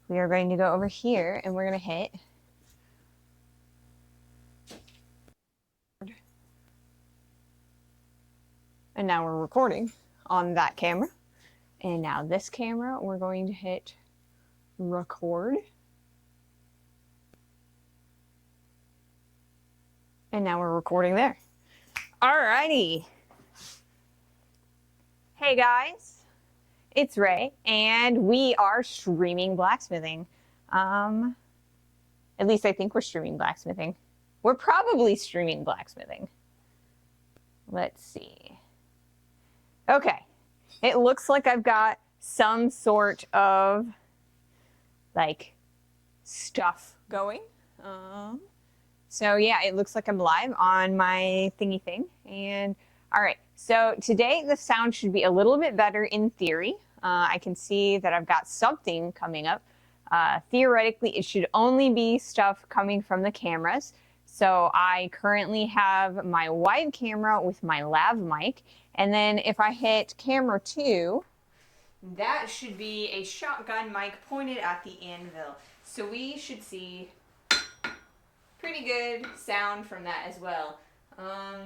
we are going to go over here and we're going to hit and now we're recording on that camera. And now this camera, we're going to hit record. And now we're recording there. Alrighty. Hey guys, it's Ray, and we are streaming blacksmithing. At least I think we're streaming blacksmithing. We're probably streaming blacksmithing. Let's see. Okay. It looks like I've got some sort of like stuff going. So yeah, it looks like I'm live on my thingy thing. And all right, so today the sound should be a little bit better in theory. I can see that I've got something coming up. Theoretically, it should only be stuff coming from the cameras. So I currently have my wide camera with my lav mic. And then if I hit camera 2, that should be a shotgun mic pointed at the anvil. So we should see pretty good sound from that as well.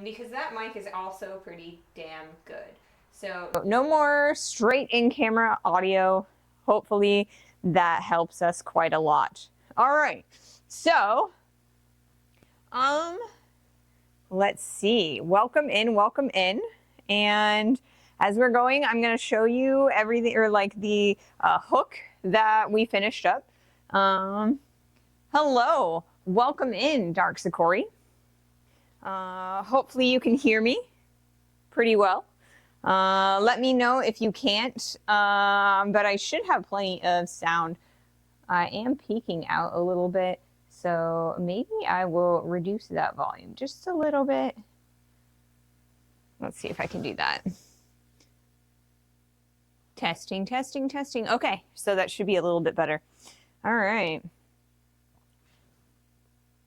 Because that mic is also pretty damn good. So no more straight in camera audio. Hopefully that helps us quite a lot. All right. So, let's see. Welcome in. And as we're going, I'm going to show you everything, or like the hook that we finished up. Hello. Welcome in, Dark Sakori. Hopefully you can hear me pretty well. Let me know if you can't, but I should have plenty of sound. I am peeking out a little bit, so maybe I will reduce that volume just a little bit. Let's see if I can do that. Testing. Okay, so that should be a little bit better. All right.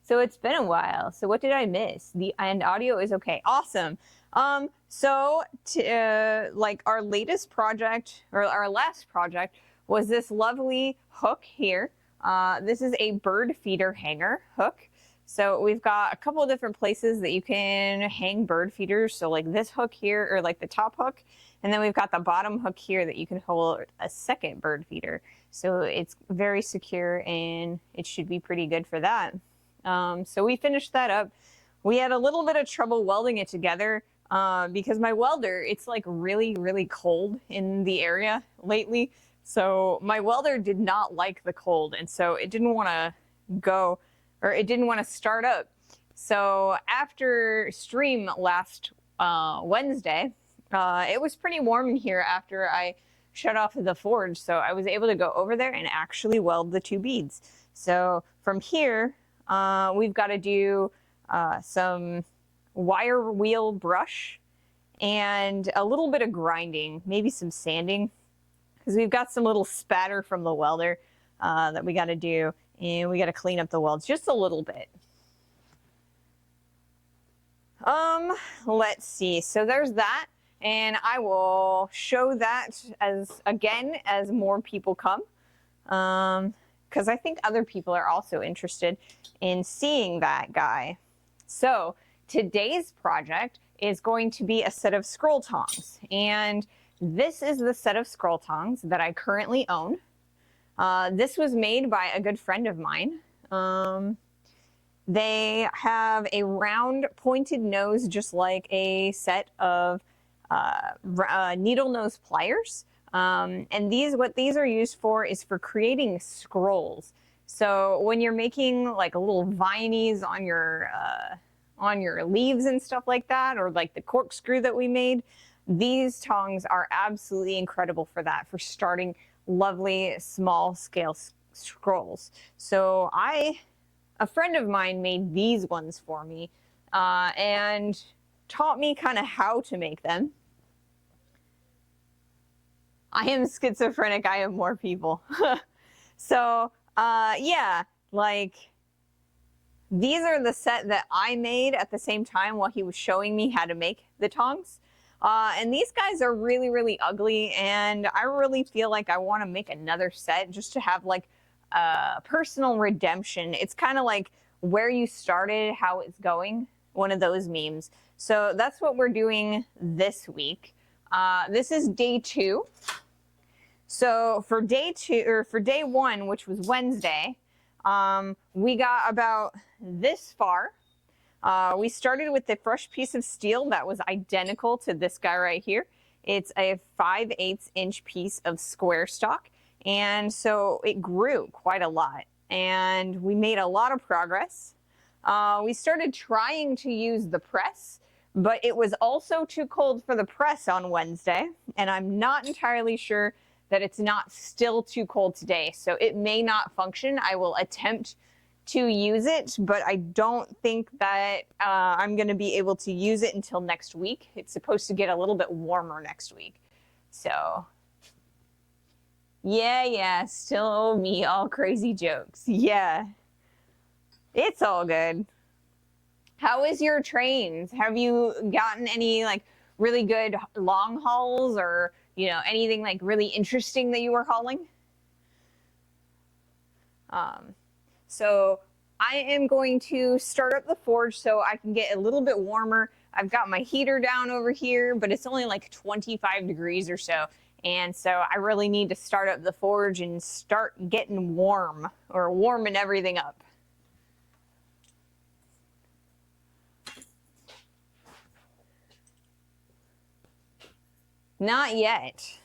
So it's been a while. So what did I miss? And audio is okay. Awesome. So like our latest project, or our last project, was this lovely hook here. This is a bird feeder hanger hook. So we've got a couple of different places that you can hang bird feeders. So like this hook here, or like the top hook. And then we've got the bottom hook here that you can hold a second bird feeder. So it's very secure and it should be pretty good for that. So we finished that up. We had a little bit of trouble welding it together because my welder, it's like really, really cold in the area lately. So my welder did not like the cold, and so it didn't want to go, or it didn't want to start up. So after stream last Wednesday, it was pretty warm in here after I shut off the forge. So I was able to go over there and actually weld the two beads. So from here, we've got to do some wire wheel brush and a little bit of grinding, maybe some sanding, because we've got some little spatter from the welder that we got to do, and we got to clean up the welds just a little bit. Let's see. So there's that, and I will show that as more people come, because I think other people are also interested in seeing that guy. So today's project is going to be a set of scroll tongs, and this is the set of scroll tongs that I currently own. This was made by a good friend of mine. They have a round pointed nose, just like a set of needle nose pliers. And what these are used for is for creating scrolls. So when you're making like a little vinies on your leaves and stuff like that, or like the corkscrew that we made, these tongs are absolutely incredible for that, for starting lovely small scale scrolls. So a friend of mine made these ones for me and taught me kind of how to make them. I am schizophrenic. I have more people. So, yeah, like these are the set that I made at the same time while he was showing me how to make the tongs. And these guys are really, really ugly. And I really feel like I want to make another set just to have like personal redemption. It's kind of like where you started, how it's going, one of those memes. So that's what we're doing this week. This is day 2. So for day 2, or for day 1, which was Wednesday, we got about this far. We started with a fresh piece of steel that was identical to this guy right here. It's a 5/8 inch piece of square stock. And so it grew quite a lot. And we made a lot of progress. We started trying to use the press, but it was also too cold for the press on Wednesday. And I'm not entirely sure that it's not still too cold today. So it may not function. I will attempt to use it, but I don't think that I'm going to be able to use it until next week. It's supposed to get a little bit warmer next week. So yeah, still me, all crazy jokes. Yeah, it's all good. How is your trains? Have you gotten any like really good long hauls, or anything like really interesting that you were hauling? So I am going to start up the forge so I can get a little bit warmer. I've got my heater down over here, but it's only like 25 degrees or so. And so I really need to start up the forge and start getting warm, or warming everything up. Not yet.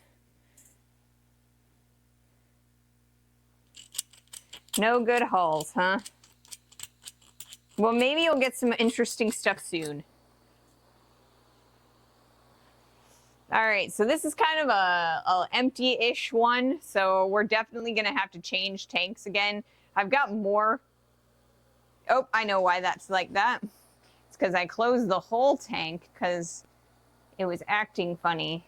No good hauls, huh? Well, maybe you'll get some interesting stuff soon. All right, so this is kind of a empty-ish one, so we're definitely going to have to change tanks again. I've got more. Oh, I know why that's like that. It's because I closed the whole tank because it was acting funny.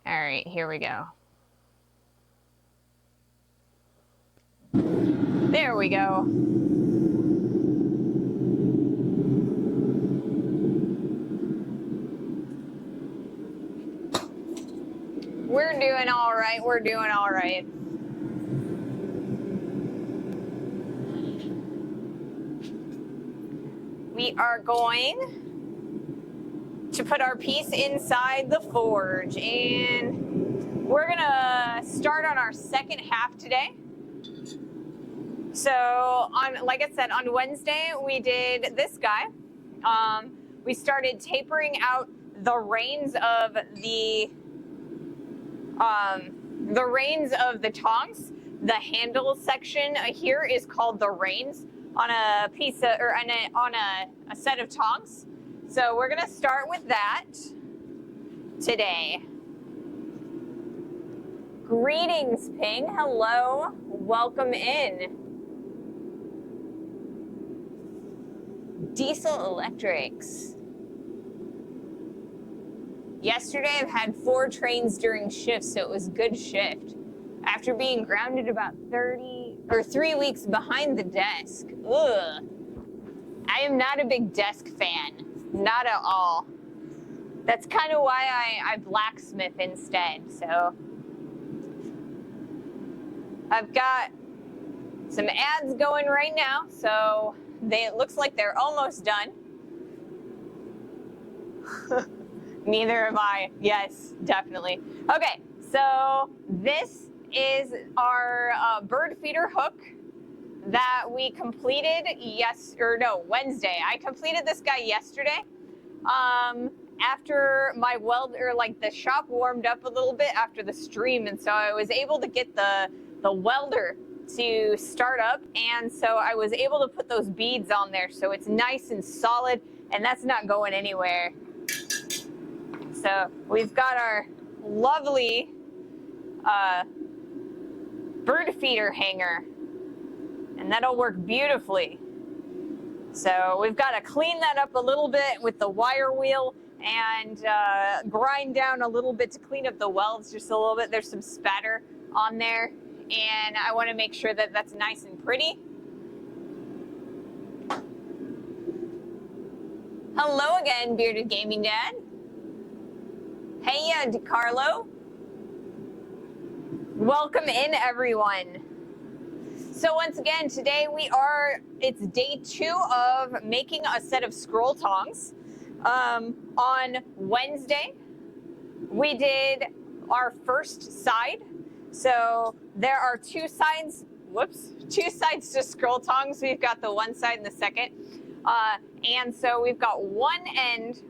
All right, here we go. There we go. We're doing all right. We're doing all right. We are going to put our piece inside the forge, and we're gonna start on our second half today. So like I said, on Wednesday we did this guy. We started tapering out the reins of the tongs. The handle section here is called the reins on a piece of, or on a set of tongs. So we're gonna start with that today. Greetings, Ping. Hello, welcome in. Diesel Electrics. Yesterday I've had 4 trains during shifts, so it was a good shift. After being grounded about 3 weeks behind the desk. Ugh. I am not a big desk fan. Not at all. That's kind of why I blacksmith instead. So I've got some ads going right now, so it looks like they're almost done. Neither am I. Yes, definitely. Okay, so this is our bird feeder hook that we completed Wednesday. I completed this guy yesterday. After my the shop warmed up a little bit after the stream, and so I was able to get the welder to start up, and so I was able to put those beads on there so it's nice and solid, and that's not going anywhere. So we've got our lovely bird feeder hanger, and that'll work beautifully. So we've got to clean that up a little bit with the wire wheel and grind down a little bit to clean up the welds just a little bit. There's some spatter on there, and I want to make sure that that's nice and pretty. Hello again, Bearded Gaming Dad. Hey, DeCarlo. Welcome in, everyone. So once again, today it's day 2 of making a set of scroll tongs. On Wednesday, we did our first side. So there are two sides to scroll tongs. We've got the one side and the second. And so we've got one end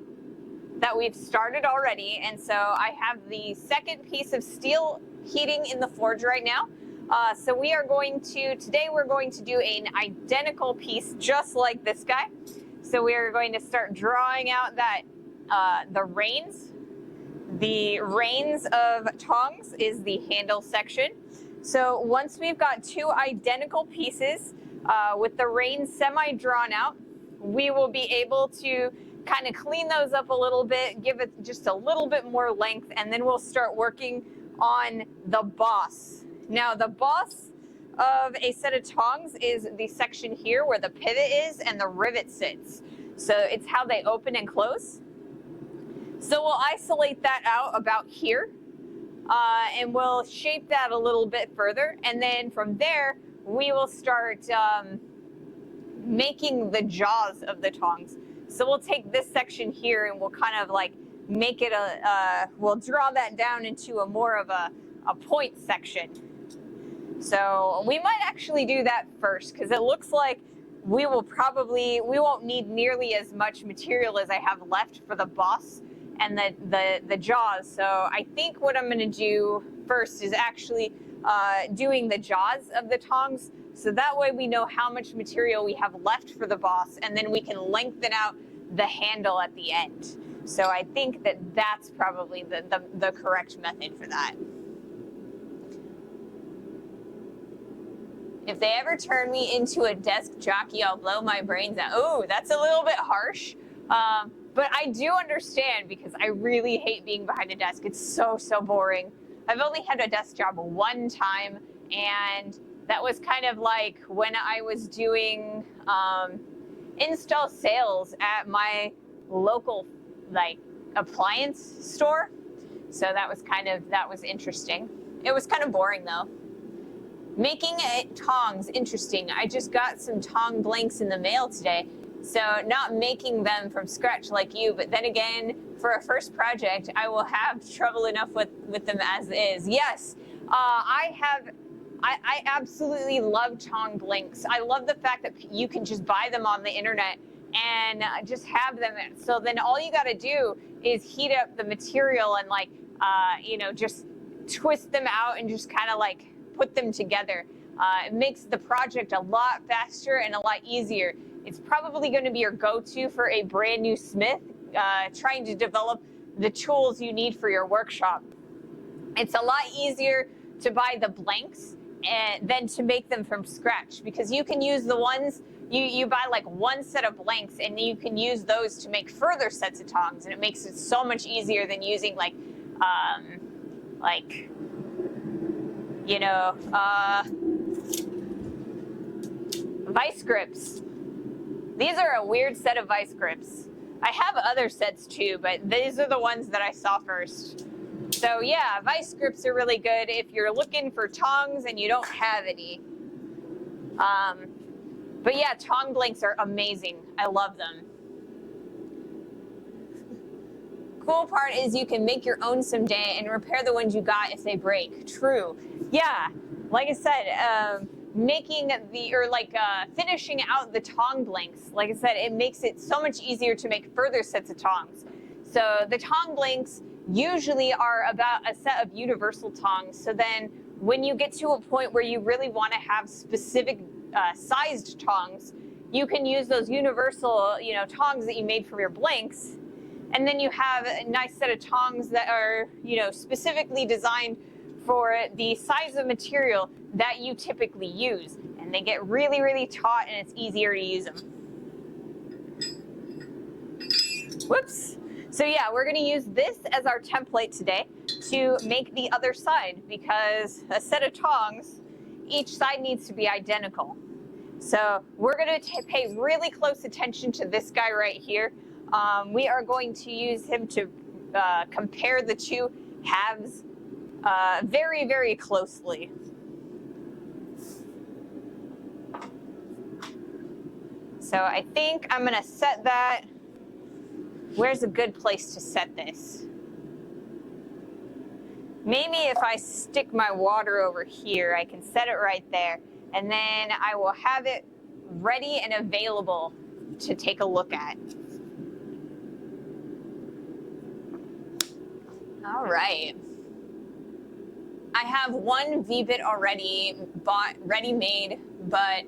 that we've started already. And so I have the second piece of steel heating in the forge right now. So today we're going to do an identical piece just like this guy. So we are going to start drawing out that the reins. The reins of tongs is the handle section. So once we've got two identical pieces with the reins semi-drawn out, we will be able to kind of clean those up a little bit, give it just a little bit more length, and then we'll start working on the boss. Now, the boss of a set of tongs is the section here where the pivot is and the rivet sits. So it's how they open and close. So we'll isolate that out about here, and we'll shape that a little bit further. And then from there, we will start making the jaws of the tongs. So we'll take this section here and we'll kind of like make it we'll draw that down into more of a point section. So we might actually do that first because it looks like we won't need nearly as much material as I have left for the boss and the jaws. So I think what I'm going to do first is actually doing the jaws of the tongs. So that way we know how much material we have left for the boss, and then we can lengthen out the handle at the end. So I think that's probably the correct method for that. If they ever turn me into a desk jockey, I'll blow my brains out. Oh, that's a little bit harsh. But I do understand because I really hate being behind a desk. It's so boring. I've only had a desk job one time, and that was kind of like when I was doing install sales at my local appliance store. So that was interesting. It was kind of boring though. Making tongs, interesting. I just got some tong blanks in the mail today. So not making them from scratch like you, but then again, for a first project, I will have trouble enough with them as is. Yes, I absolutely love tong blanks. I love the fact that you can just buy them on the internet and just have them. So then all you got to do is heat up the material and just twist them out and just kind of put them together. It makes the project a lot faster and a lot easier. It's probably going to be your go-to for a brand new smith trying to develop the tools you need for your workshop. It's a lot easier to buy the blanks than to make them from scratch, because you can use the ones you buy one set of blanks and you can use those to make further sets of tongs, and it makes it so much easier than using vice grips. These are a weird set of vice grips. I have other sets too, but these are the ones that I saw first. So yeah, vice grips are really good if you're looking for tongs and you don't have any. But yeah, tong blanks are amazing. I love them. Cool part is you can make your own someday and repair the ones you got if they break. True. Yeah, like I said, finishing out the tong blanks, like I said, it makes it so much easier to make further sets of tongs. So the tong blanks usually are about a set of universal tongs. So then when you get to a point where you really want to have specific sized tongs, you can use those universal, tongs that you made from your blanks. And then you have a nice set of tongs that are, specifically designed for the size of material that you typically use. And they get really, really taut and it's easier to use them. Whoops. So yeah, we're going to use this as our template today to make the other side, because a set of tongs, each side needs to be identical. So we're going to pay really close attention to this guy right here. We are going to use him to compare the two halves very, very closely. So I think I'm gonna set that. Where's a good place to set this? Maybe if I stick my water over here, I can set it right there, and then I will have it ready and available to take a look at. All right. I have one V-bit already bought, ready-made, but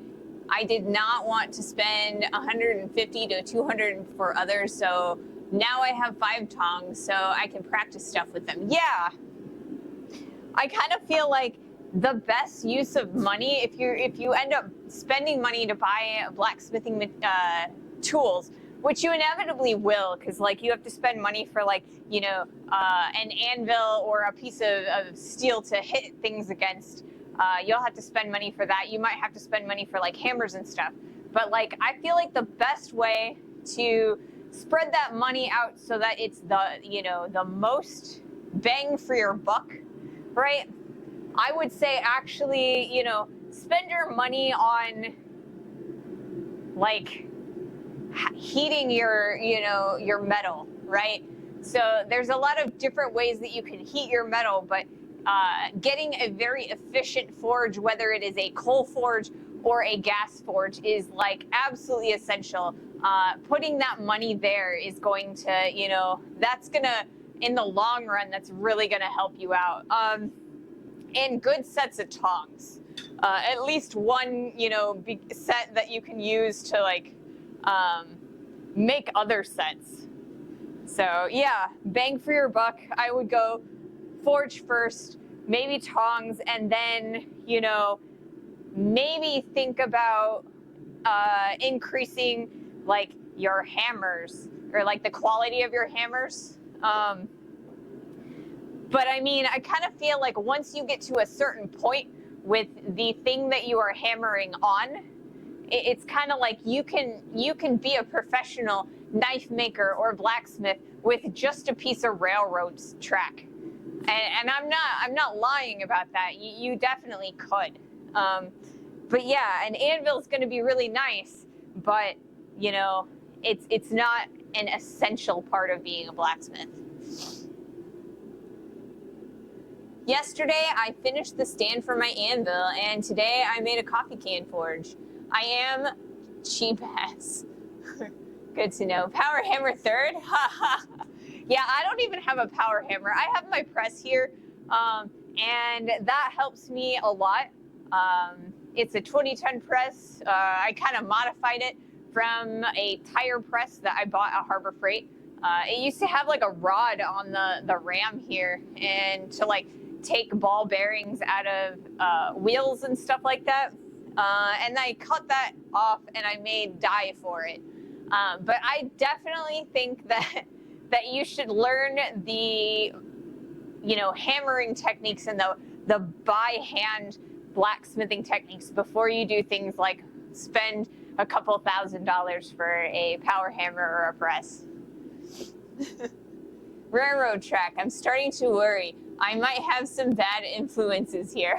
I did not want to spend 150 to 200 for others, so now I have 5 tongs, so I can practice stuff with them. Yeah, I kind of feel like the best use of money, if you end up spending money to buy blacksmithing tools, which you inevitably will, because like you have to spend money for like, you know, an anvil or a piece of steel to hit things against. You'll have to spend money for that. You might have to spend money for like hammers and stuff. But like, I feel like the best way to spread that money out so that it's the, you know, the most bang for your buck, right? I would say actually, you know, spend your money on like heating your, you know, your metal, right? So there's a lot of different ways that you can heat your metal, but getting a very efficient forge, whether it is a coal forge or a gas forge, is like absolutely essential. Putting that money there is going to, you know, that's gonna, in the long run, that's really gonna help you out. And good sets of tongs. At least one, you know, set that you can use to like make other sets. So yeah, bang for your buck. I would go forge first, maybe tongs, and then, you know, maybe think about increasing like your hammers or like the quality of your hammers. But I mean, I kind of feel like once you get to a certain point with the thing that you are hammering on, it's kind of like you can be a professional knife maker or blacksmith with just a piece of railroad track. And I'm not lying about that. You definitely could. But yeah, an anvil is going to be really nice, but you know, it's not an essential part of being a blacksmith. Yesterday, I finished the stand for my anvil, and today I made a coffee can forge. I am cheap ass. Good to know. Power hammer third? Yeah, I don't even have a power hammer. I have my press here, and that helps me a lot. It's a 20-ton press. I kind of modified it from a tire press that I bought at Harbor Freight. It used to have like a rod on the ram here, and to like take ball bearings out of wheels and stuff like that. And I cut that off and I made die for it. But I definitely think that you should learn the, you know, hammering techniques and the by hand blacksmithing techniques before you do things like spend a couple $1,000s for a power hammer or a press. Railroad track. I'm starting to worry. I might have some bad influences here.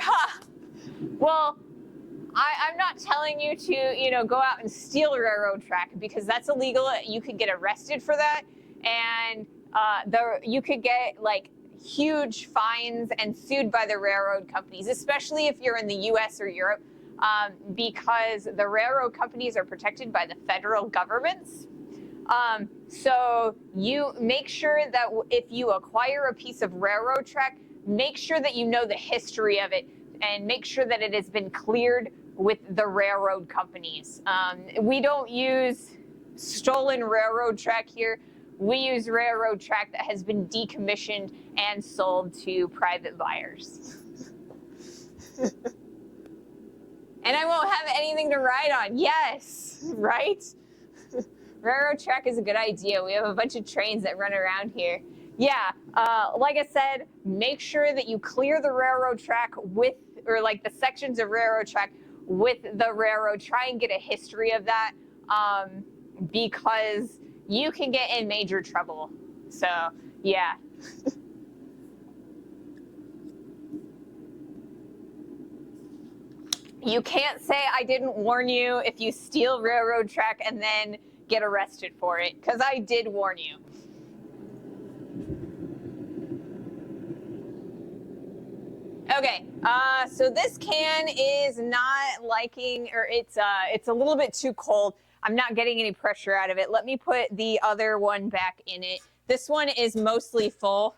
Well, I'm not telling you to, you know, go out and steal a railroad track, because that's illegal. You could get arrested for that, and you could get like huge fines and sued by the railroad companies, especially if you're in the U.S. or Europe, because the railroad companies are protected by the federal governments. So you make sure that if you acquire a piece of railroad track, make sure that you know the history of it and make sure that it has been cleared with the railroad companies. We don't use stolen railroad track here. We use railroad track that has been decommissioned and sold to private buyers. And I won't have anything to ride on. Yes, right? Railroad track is a good idea. We have a bunch of trains that run around here. Yeah, like I said, make sure that you clear the railroad track with, or like the sections of railroad track with the railroad. Try and get a history of that, because you can get in major trouble. So, yeah. You can't say I didn't warn you if you steal railroad track and then get arrested for it, because I did warn you. Okay, so this can is not liking, or it's a little bit too cold. I'm not getting any pressure out of it. Let me put the other one back in it. This one is mostly full.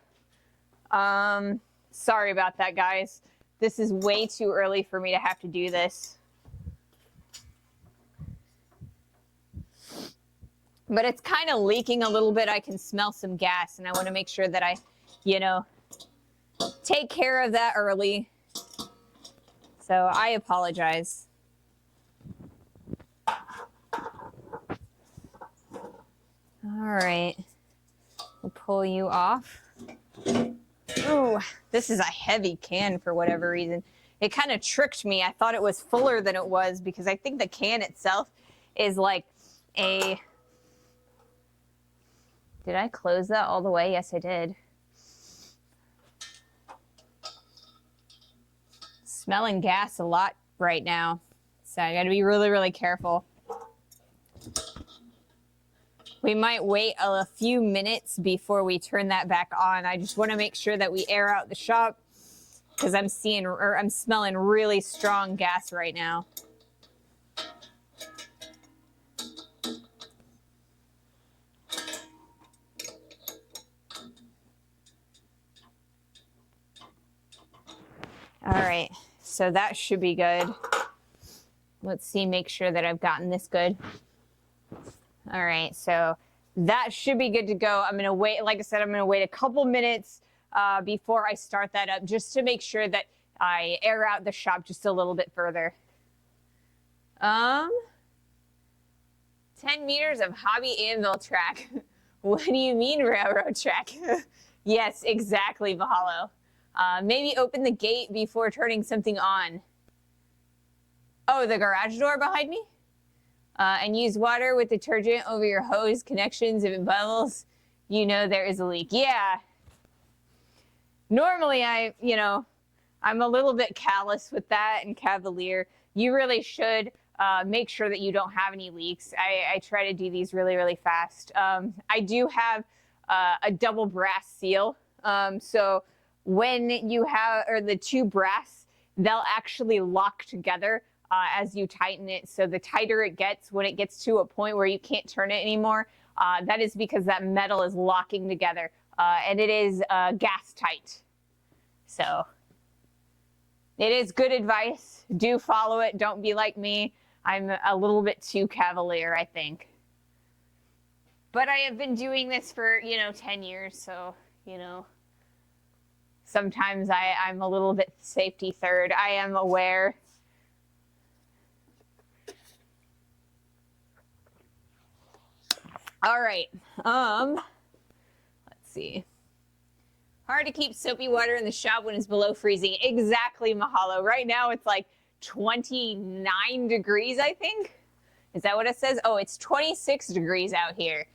Sorry about that, guys. This is way too early for me to have to do this. But it's kind of leaking a little bit. I can smell some gas, and I want to make sure that I, take care of that early. So I apologize. All right. We'll pull you off. Ooh, this is a heavy can for whatever reason. It kind of tricked me. I thought it was fuller than it was because I think the can itself is like a... Did I close that all the way? Yes, I did. Smelling gas a lot right now. So I gotta be really, really careful. We might wait a few minutes before we turn that back on. I just want to make sure that we air out the shop because I'm smelling really strong gas right now. All right, so that should be good. Let's see, make sure that I've gotten this good. All right, so that should be good to go. I'm gonna wait, like I said, I'm gonna wait a couple minutes before I start that up just to make sure that I air out the shop just a little bit further. 10 meters of hobby anvil track. What do you mean railroad track? Yes, exactly, Mahalo. Maybe open the gate before turning something on. Oh, the garage door behind me? And use water with detergent over your hose connections. If it bubbles, you know there is a leak. Yeah. Normally, I'm a little bit callous with that and cavalier. You really should make sure that you don't have any leaks. I try to do these really, really fast. I do have a double brass seal. So when you have, or the two brass, they'll actually lock together as you tighten it. So the tighter it gets, when it gets to a point where you can't turn it anymore, that is because that metal is locking together. And it is gas tight. So it is good advice. Do follow it. Don't be like me. I'm a little bit too cavalier, I think. But I have been doing this for, 10 years. So, sometimes I'm a little bit safety third. I am aware. All right. Let's see. Hard to keep soapy water in the shop when it's below freezing. Exactly, Mahalo. Right now it's like 29 degrees, I think. Is that what it says? Oh, it's 26 degrees out here.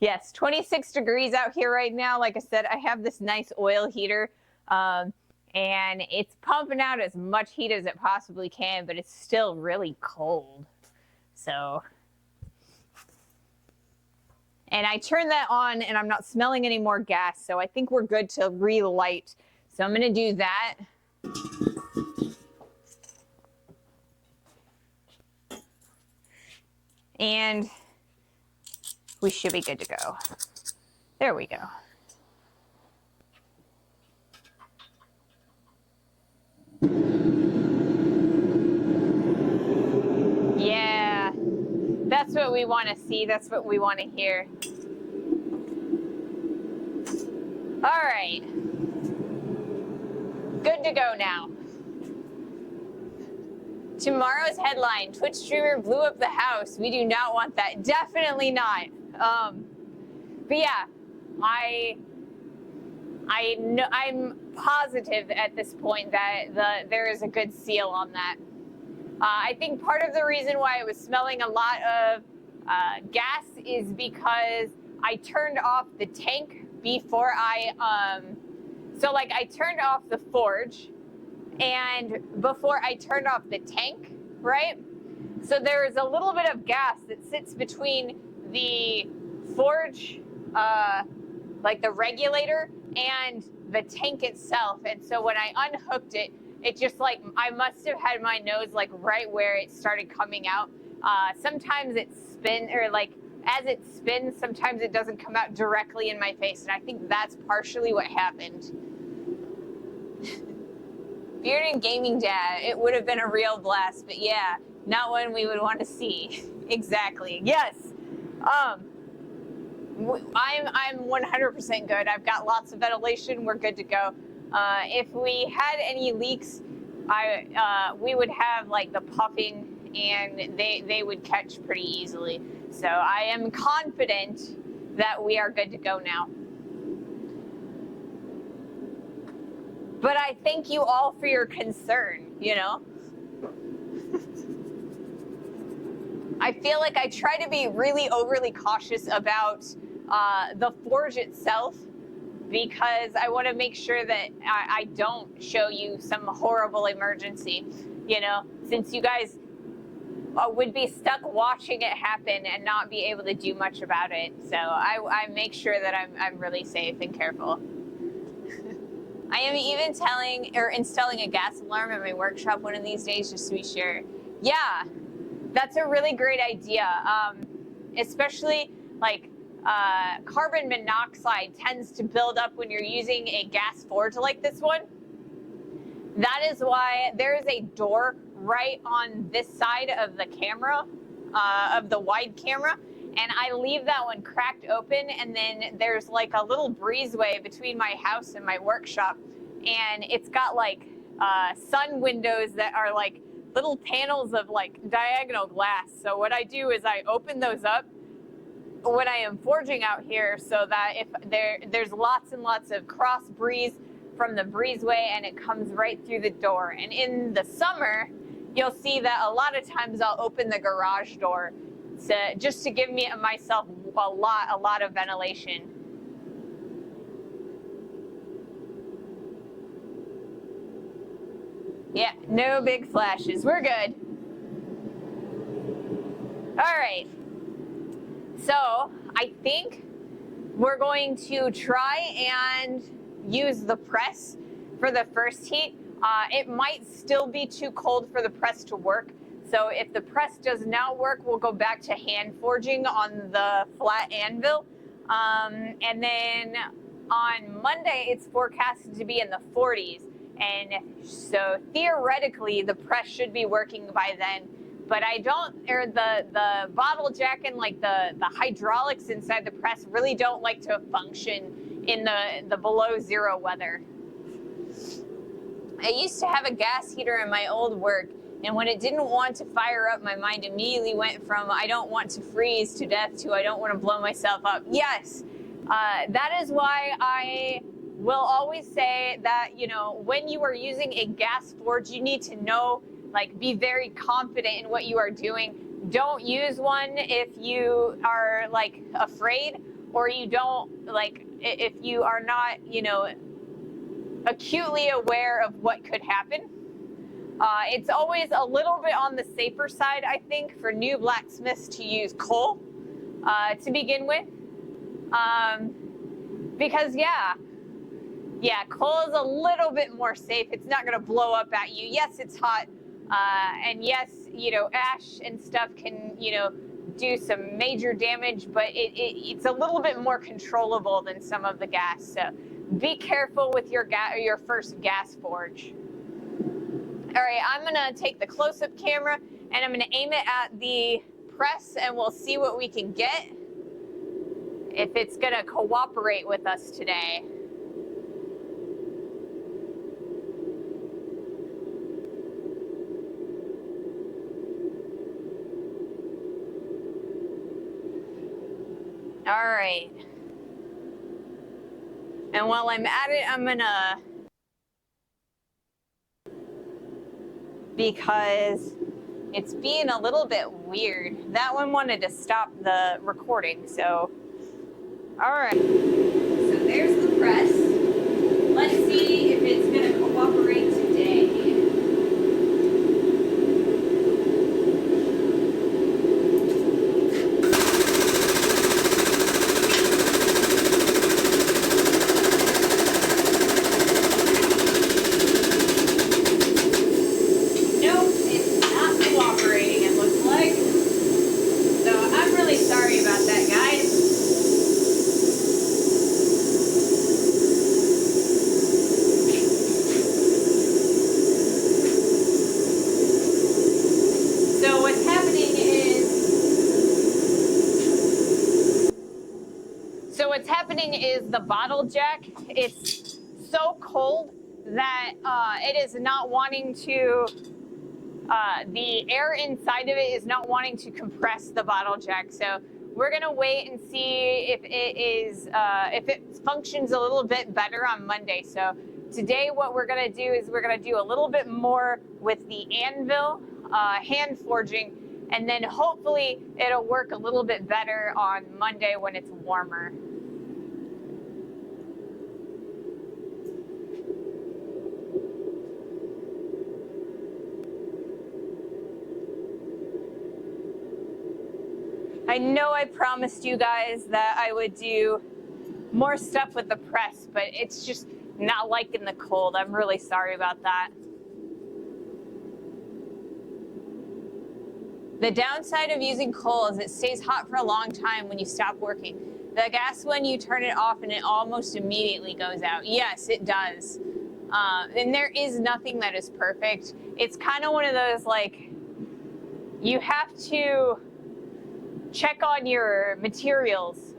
Yes, 26 degrees out here right now. Like I said, I have this nice oil heater, and it's pumping out as much heat as it possibly can, but it's still really cold. So... And I turned that on and I'm not smelling any more gas. So I think we're good to relight. So I'm going to do that. And we should be good to go. There we go. Yeah. That's what we want to see. That's what we want to hear. All right. Good to go now. Tomorrow's headline, Twitch streamer blew up the house. We do not want that. Definitely not. But yeah, I'm positive at this point that there is a good seal on that. I think part of the reason why it was smelling a lot of gas is because I turned off the tank before I turned off the forge and before I turned off the tank, right? So there is a little bit of gas that sits between the forge, like the regulator, and the tank itself. And so when I unhooked it, it just like, I must have had my nose like right where it started coming out. Sometimes it spins, or like as it spins, sometimes it doesn't come out directly in my face. And I think that's partially what happened. Bearded Gaming Dad, it would have been a real blast, but yeah, not one we would want to see. Exactly. Yes. I'm 100% good. I've got lots of ventilation. We're good to go. If we had any leaks, we would have like the puffing, and they would catch pretty easily. So I am confident that we are good to go now. But I thank you all for your concern, you know? I feel like I try to be really overly cautious about the forge itself, because I want to make sure that I don't show you some horrible emergency, you know, since you guys would be stuck watching it happen and not be able to do much about it. So I make sure that I'm really safe and careful. I am even installing a gas alarm in my workshop one of these days, just to be sure. Yeah, that's a really great idea. Especially like carbon monoxide tends to build up when you're using a gas forge like this one. That is why there is a door right on this side of the camera, of the wide camera. And I leave that one cracked open, and then there's like a little breezeway between my house and my workshop, and it's got like sun windows that are like little panels of like diagonal glass. So what I do is I open those up when I am forging out here, so that if there's lots and lots of cross breeze from the breezeway, and it comes right through the door. And in the summer, you'll see that a lot of times I'll open the garage door just to give myself a lot of ventilation. Yeah, no big flashes. We're good. All right. So I think we're going to try and use the press for the first heat. It might still be too cold for the press to work. So if the press does not work, we'll go back to hand forging on the flat anvil. And then on Monday, it's forecasted to be in the 40s. And so theoretically, the press should be working by then. But the bottle jack and like the hydraulics inside the press really don't like to function in the below zero weather. I used to have a gas heater in my old work, and when it didn't want to fire up, my mind immediately went from I don't want to freeze to death to I don't want to blow myself up. Yes, that is why I will always say that, you know, when you are using a gas forge, you need to know, like, be very confident in what you are doing. Don't use one if you are, like, afraid, or you don't, like, if you are not, you know, acutely aware of what could happen. It's always a little bit on the safer side, I think, for new blacksmiths to use coal to begin with. Because, yeah, coal is a little bit more safe. It's not going to blow up at you. Yes, it's hot. And yes, you know, ash and stuff can, you know, do some major damage, but it's a little bit more controllable than some of the gas. So be careful with your first gas forge. All right, I'm gonna take the close-up camera and I'm gonna aim it at the press, and we'll see what we can get, if it's gonna cooperate with us today. All right. And while I'm at it, I'm gonna, because it's being a little bit weird. That one wanted to stop the recording, so. All right. So there's the press. Let's see if it's gonna cooperate today. happening is the bottle jack, it's so cold that it is not wanting to, the air inside of it is not wanting to compress the bottle jack. So we're gonna wait and see if if it functions a little bit better on Monday. So today what we're gonna do is we're gonna do a little bit more with the anvil, hand forging, and then hopefully it'll work a little bit better on Monday when it's warmer. I know I promised you guys that I would do more stuff with the press, but it's just not liking the cold. I'm really sorry about that. The downside of using coal is it stays hot for a long time when you stop working. The gas, when you turn it off, and it almost immediately goes out. Yes, it does. And there is nothing that is perfect. It's kind of one of those, like, you have to check on your materials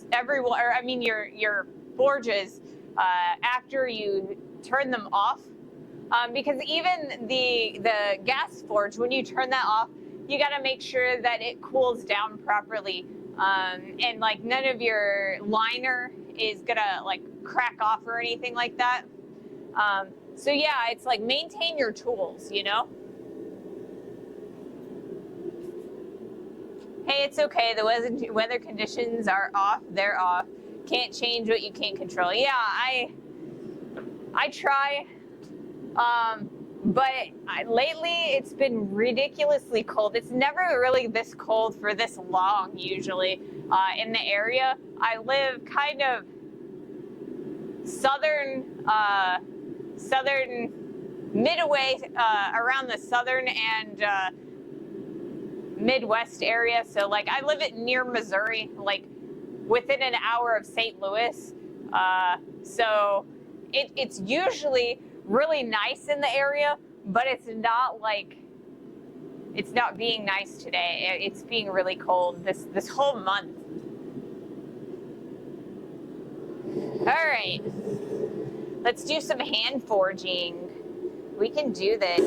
your forges after you turn them off, because even the gas forge, when you turn that off, you got to make sure that it cools down properly, and like none of your liner is gonna like crack off or anything like that. So yeah, it's like maintain your tools, you know. Hey, it's okay. The weather conditions are off. They're off. Can't change what you can't control. Yeah, I try. But lately it's been ridiculously cold. It's never really this cold for this long usually in the area. I live kind of southern midway around the southern and Midwest area. So like I live near Missouri, like within an hour of St. Louis. So it's usually really nice in the area, but it's not being nice today. It's being really cold this whole month. All right, let's do some hand forging. We can do this.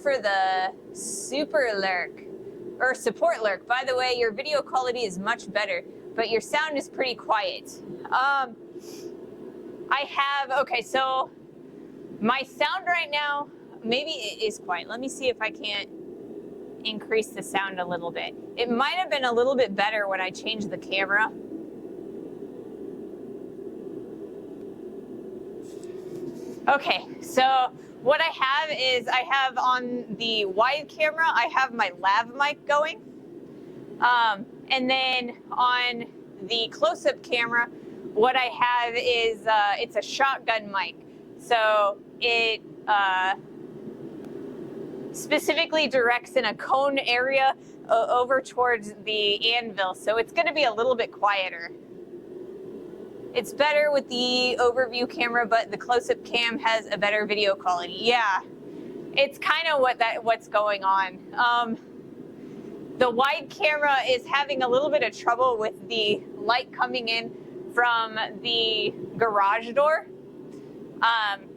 For the super lurk or support lurk. By the way, your video quality is much better, but your sound is pretty quiet. Okay, so my sound right now, maybe it is quiet. Let me see if I can't increase the sound a little bit. It might have been a little bit better when I changed the camera. Okay, so what I have is I have on the wide camera, I have my lav mic going. And then on the close-up camera, what I have is it's a shotgun mic. So it specifically directs in a cone area over towards the anvil. So it's going to be a little bit quieter. It's better with the overview camera, but the close-up cam has a better video quality. Yeah, it's kind of what's going on. the wide camera is having a little bit of trouble with the light coming in from the garage door.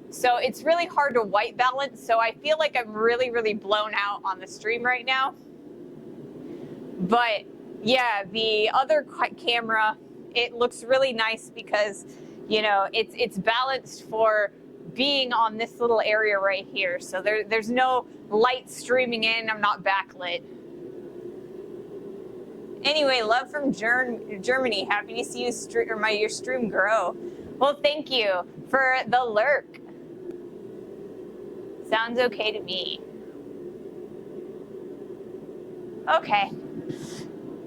So it's really hard to white balance. So I feel like I'm really, really blown out on the stream right now. But yeah, the other camera, it looks really nice because, you know, it's balanced for being on this little area right here. So there's no light streaming in. I'm not backlit. Anyway, love from Germany. Happy to see you your stream grow. Well, thank you for the lurk. Sounds okay to me. Okay.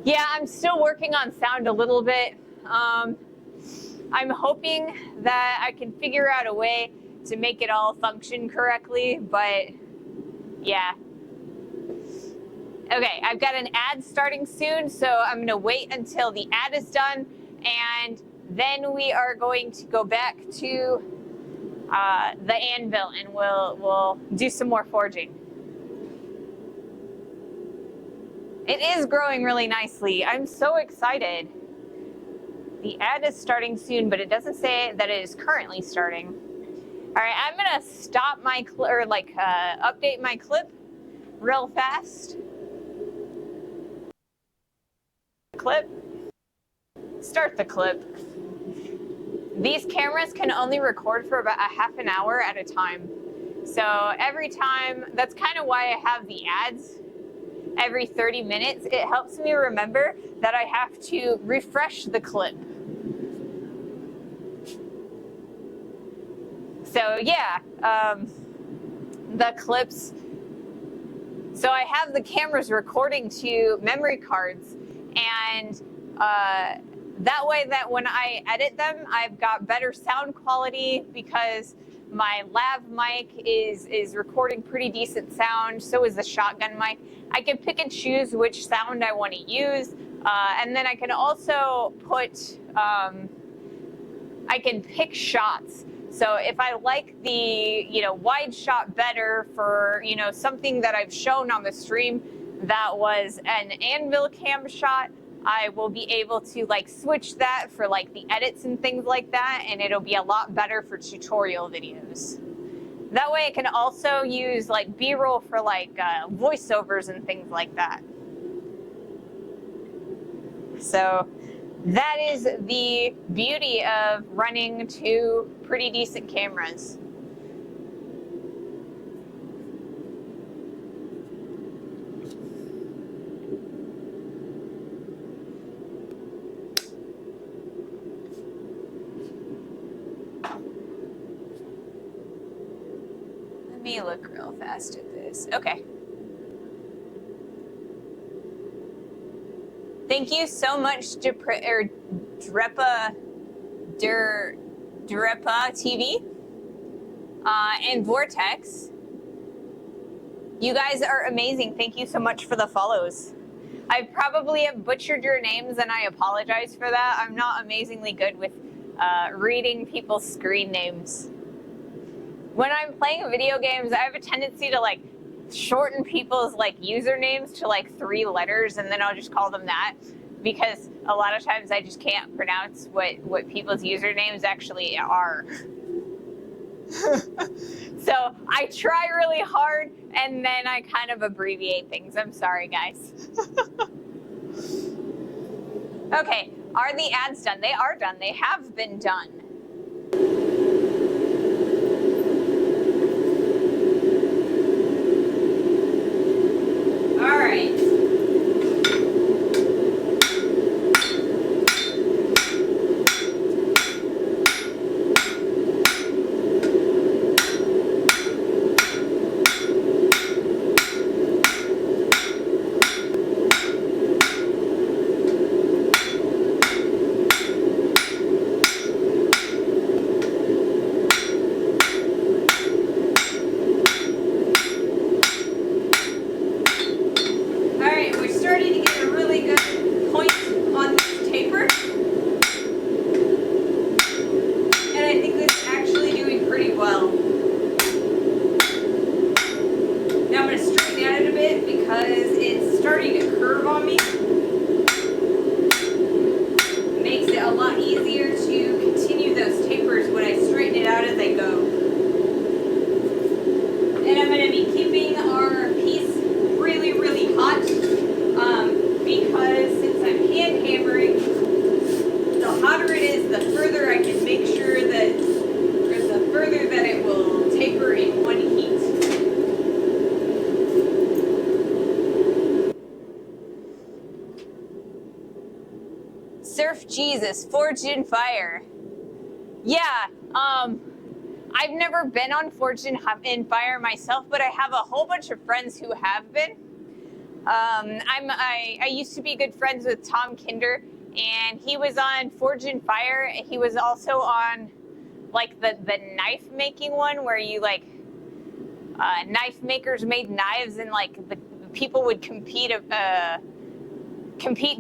Yeah, I'm still working on sound a little bit. I'm hoping that I can figure out a way to make it all function correctly, but yeah. Okay, I've got an ad starting soon, so I'm gonna wait until the ad is done, and then we are going to go back to the anvil, and we'll do some more forging. It is growing really nicely. I'm so excited. The ad is starting soon, but it doesn't say that it is currently starting. All right, I'm gonna stop my update my clip real fast. Clip. Start the clip. These cameras can only record for about a half an hour at a time. So every time, that's kind of why I have the ads every 30 minutes. It helps me remember that I have to refresh the clip. So yeah, the clips. So I have the cameras recording to memory cards, and that way that when I edit them, I've got better sound quality because my lav mic is recording pretty decent sound. So is the shotgun mic. I can pick and choose which sound I want to use. And then I can also put, I can pick shots. So if I like the, wide shot better for, something that I've shown on the stream that was an anvil cam shot, I will be able to switch that for the edits and things like that, and it'll be a lot better for tutorial videos. That way I can also use B-roll for voiceovers and things like that. So that is the beauty of running two pretty decent cameras. Let me look real fast at this. Okay. Thank you so much, Drepa TV and Vortex. You guys are amazing. Thank you so much for the follows. I probably have butchered your names, and I apologize for that. I'm not amazingly good with reading people's screen names. When I'm playing video games, I have a tendency to shorten people's usernames to 3 letters, and then I'll just call them that, because a lot of times I just can't pronounce what people's usernames actually are. So I try really hard, and then I kind of abbreviate things. I'm sorry, guys. Okay, are the ads done? They are done. They have been done. All right. Jesus, Forged in Fire. Yeah, I've never been on Forged in Fire myself, but I have a whole bunch of friends who have been. I used to be good friends with Tom Kinder, and he was on Forged in Fire. He was also on like the knife making one where you like knife makers made knives, and like the people would compete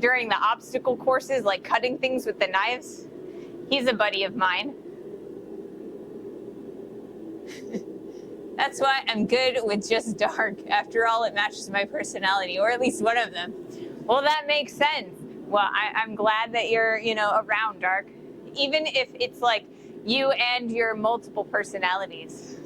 during the obstacle courses, like cutting things with the knives. He's a buddy of mine. That's why I'm good with just dark. After all, it matches my personality, or at least one of them. Well, that makes sense. Well, I'm glad that you're, around dark. Even if it's like you and your multiple personalities.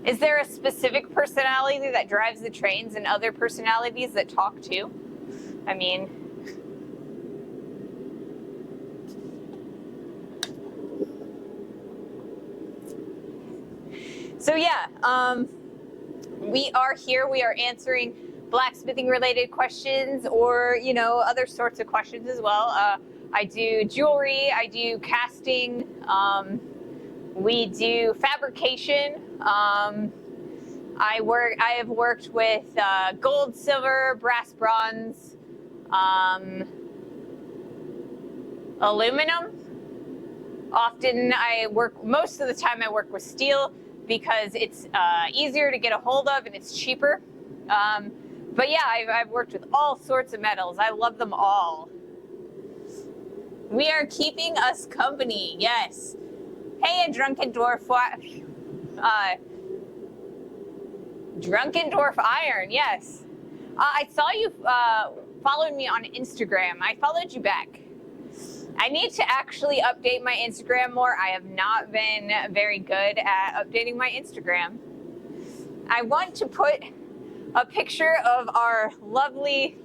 Is there a specific personality that drives the trains and other personalities that talk too? I mean... So yeah, we are here. We are answering blacksmithing related questions, or, other sorts of questions as well. I do jewelry, I do casting, we do fabrication. I have worked with gold, silver, brass, bronze, aluminum. Often most of the time I work with steel because it's easier to get a hold of and it's cheaper. But yeah, I've worked with all sorts of metals. I love them all. We are keeping us company, yes. Hey, a drunken dwarf. Drunken Dwarf Iron, yes. I saw you followed me on Instagram. I followed you back. I need to actually update my Instagram more. I have not been very good at updating my Instagram. I want to put a picture of our lovely,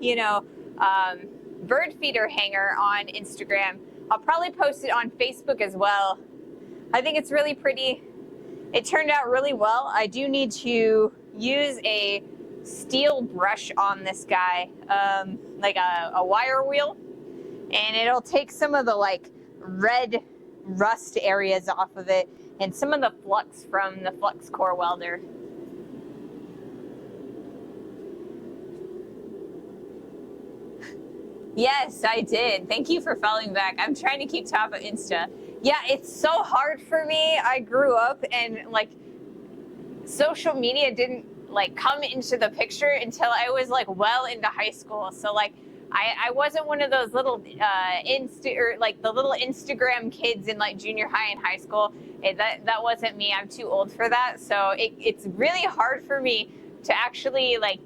bird feeder hanger on Instagram. I'll probably post it on Facebook as well. I think it's really pretty. It turned out really well. I do need to use a steel brush on this guy, like a wire wheel, and it'll take some of the like red rust areas off of it and some of the flux from the flux core welder. Yes, I did. Thank you for following back. I'm trying to keep top of Insta. Yeah, it's so hard for me. I grew up and like social media didn't like come into the picture until I was like well into high school. So like I wasn't one of those little the little Instagram kids in like junior high and high school. That wasn't me. I'm too old for that. So it's really hard for me to actually like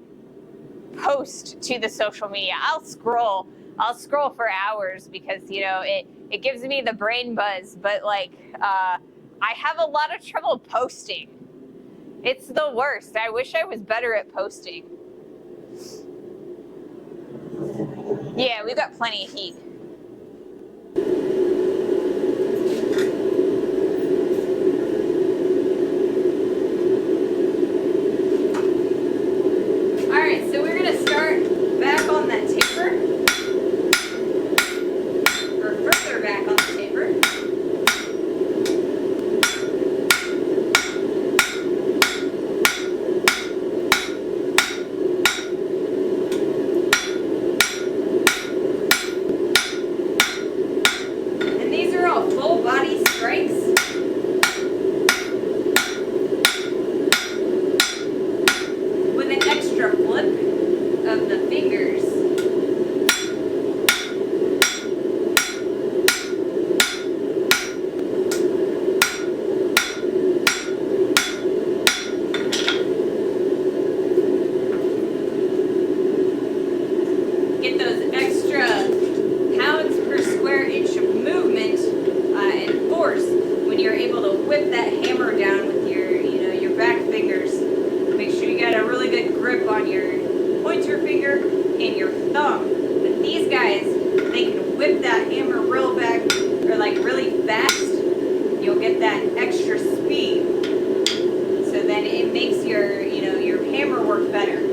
post to the social media. I'll scroll for hours because it gives me the brain buzz, but like I have a lot of trouble posting. It's the worst. I wish I was better at posting. Yeah, we've got plenty of heat. All right, so we're gonna start back on that taper, or further back on the taper. And these are all full body strikes. With an extra flip of the fingers. Get those extra pounds per square inch of movement and force when you're able to whip that hammer down with your back fingers. Make sure you got a really good grip on your pointer finger and your thumb. But these guys, they can whip that hammer real back or like really fast. You'll get that extra speed. So then it makes your hammer work better.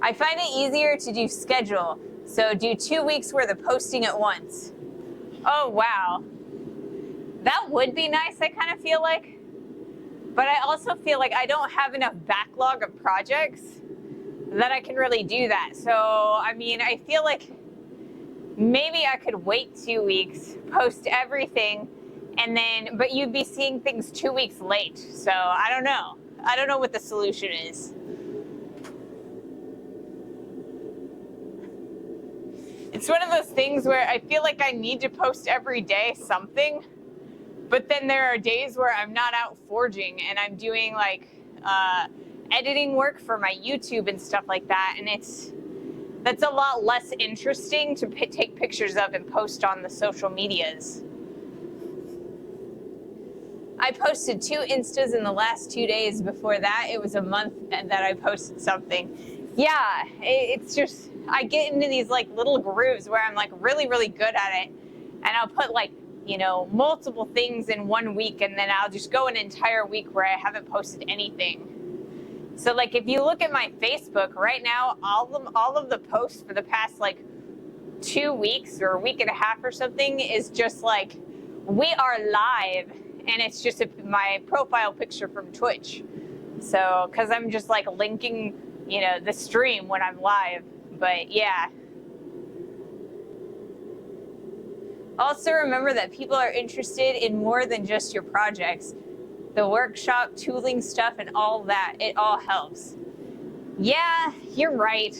I find it easier to do schedule. So do 2 weeks worth of posting at once. Oh, wow. That would be nice, I kind of feel like. But I also feel like I don't have enough backlog of projects that I can really do that. So, I mean, I feel like maybe I could wait 2 weeks, post everything, and then, but you'd be seeing things 2 weeks late. So I don't know. I don't know what the solution is. It's one of those things where I feel like I need to post every day something, but then there are days where I'm not out forging and I'm doing like editing work for my YouTube and stuff like that, and that's a lot less interesting to take pictures of and post on the social medias. I posted 2 Instas in the last 2 days. Before that, it was a month that I posted something. Yeah, it's just, I get into these like little grooves where I'm like really, really good at it. And I'll put like, you know, multiple things in 1 week, and then I'll just go an entire week where I haven't posted anything. So like if you look at my Facebook right now, all of the posts for the past like 2 weeks or a week and a half or something is just like, we are live. And it's just my profile picture from Twitch. So, because I'm just like linking, you know, the stream when I'm live. But yeah. Also remember that people are interested in more than just your projects. The workshop, tooling stuff, and all that, it all helps. Yeah, you're right.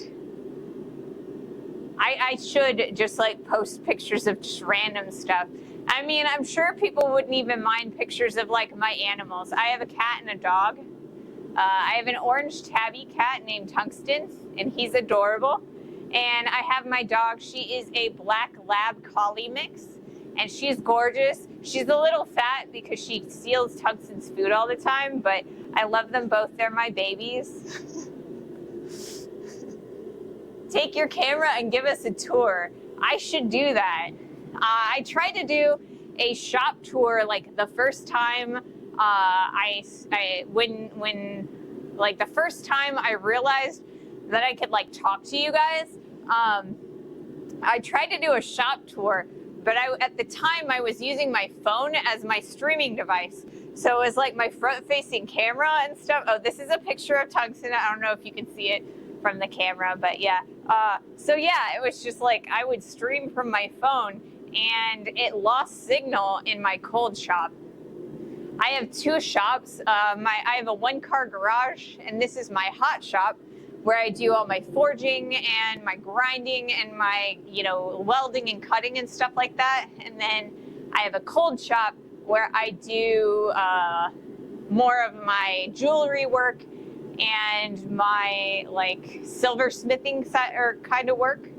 I should just like post pictures of just random stuff. I mean, I'm sure people wouldn't even mind pictures of like my animals. I have a cat and a dog. I have an orange tabby cat named Tungsten, and he's adorable. And I have my dog. She is a black lab collie mix, and she's gorgeous. She's a little fat because she steals Tungsten's food all the time, but I love them both. They're my babies. Take your camera and give us a tour. I should do that. I tried to do a shop tour like the first time when the first time I realized that I could like talk to you guys. I tried to do a shop tour, but at the time I was using my phone as my streaming device. So it was like my front-facing camera and stuff. Oh, this is a picture of Tungsten. I don't know if you can see it from the camera, but yeah. So yeah, it was just like I would stream from my phone, and it lost signal in my cold shop. I have 2 shops. I have a 1-car garage, and this is my hot shop where I do all my forging and my grinding and my, you know, welding and cutting and stuff like that. And then I have a cold shop where I do more of my jewelry work and my like silversmithing set or kind of work.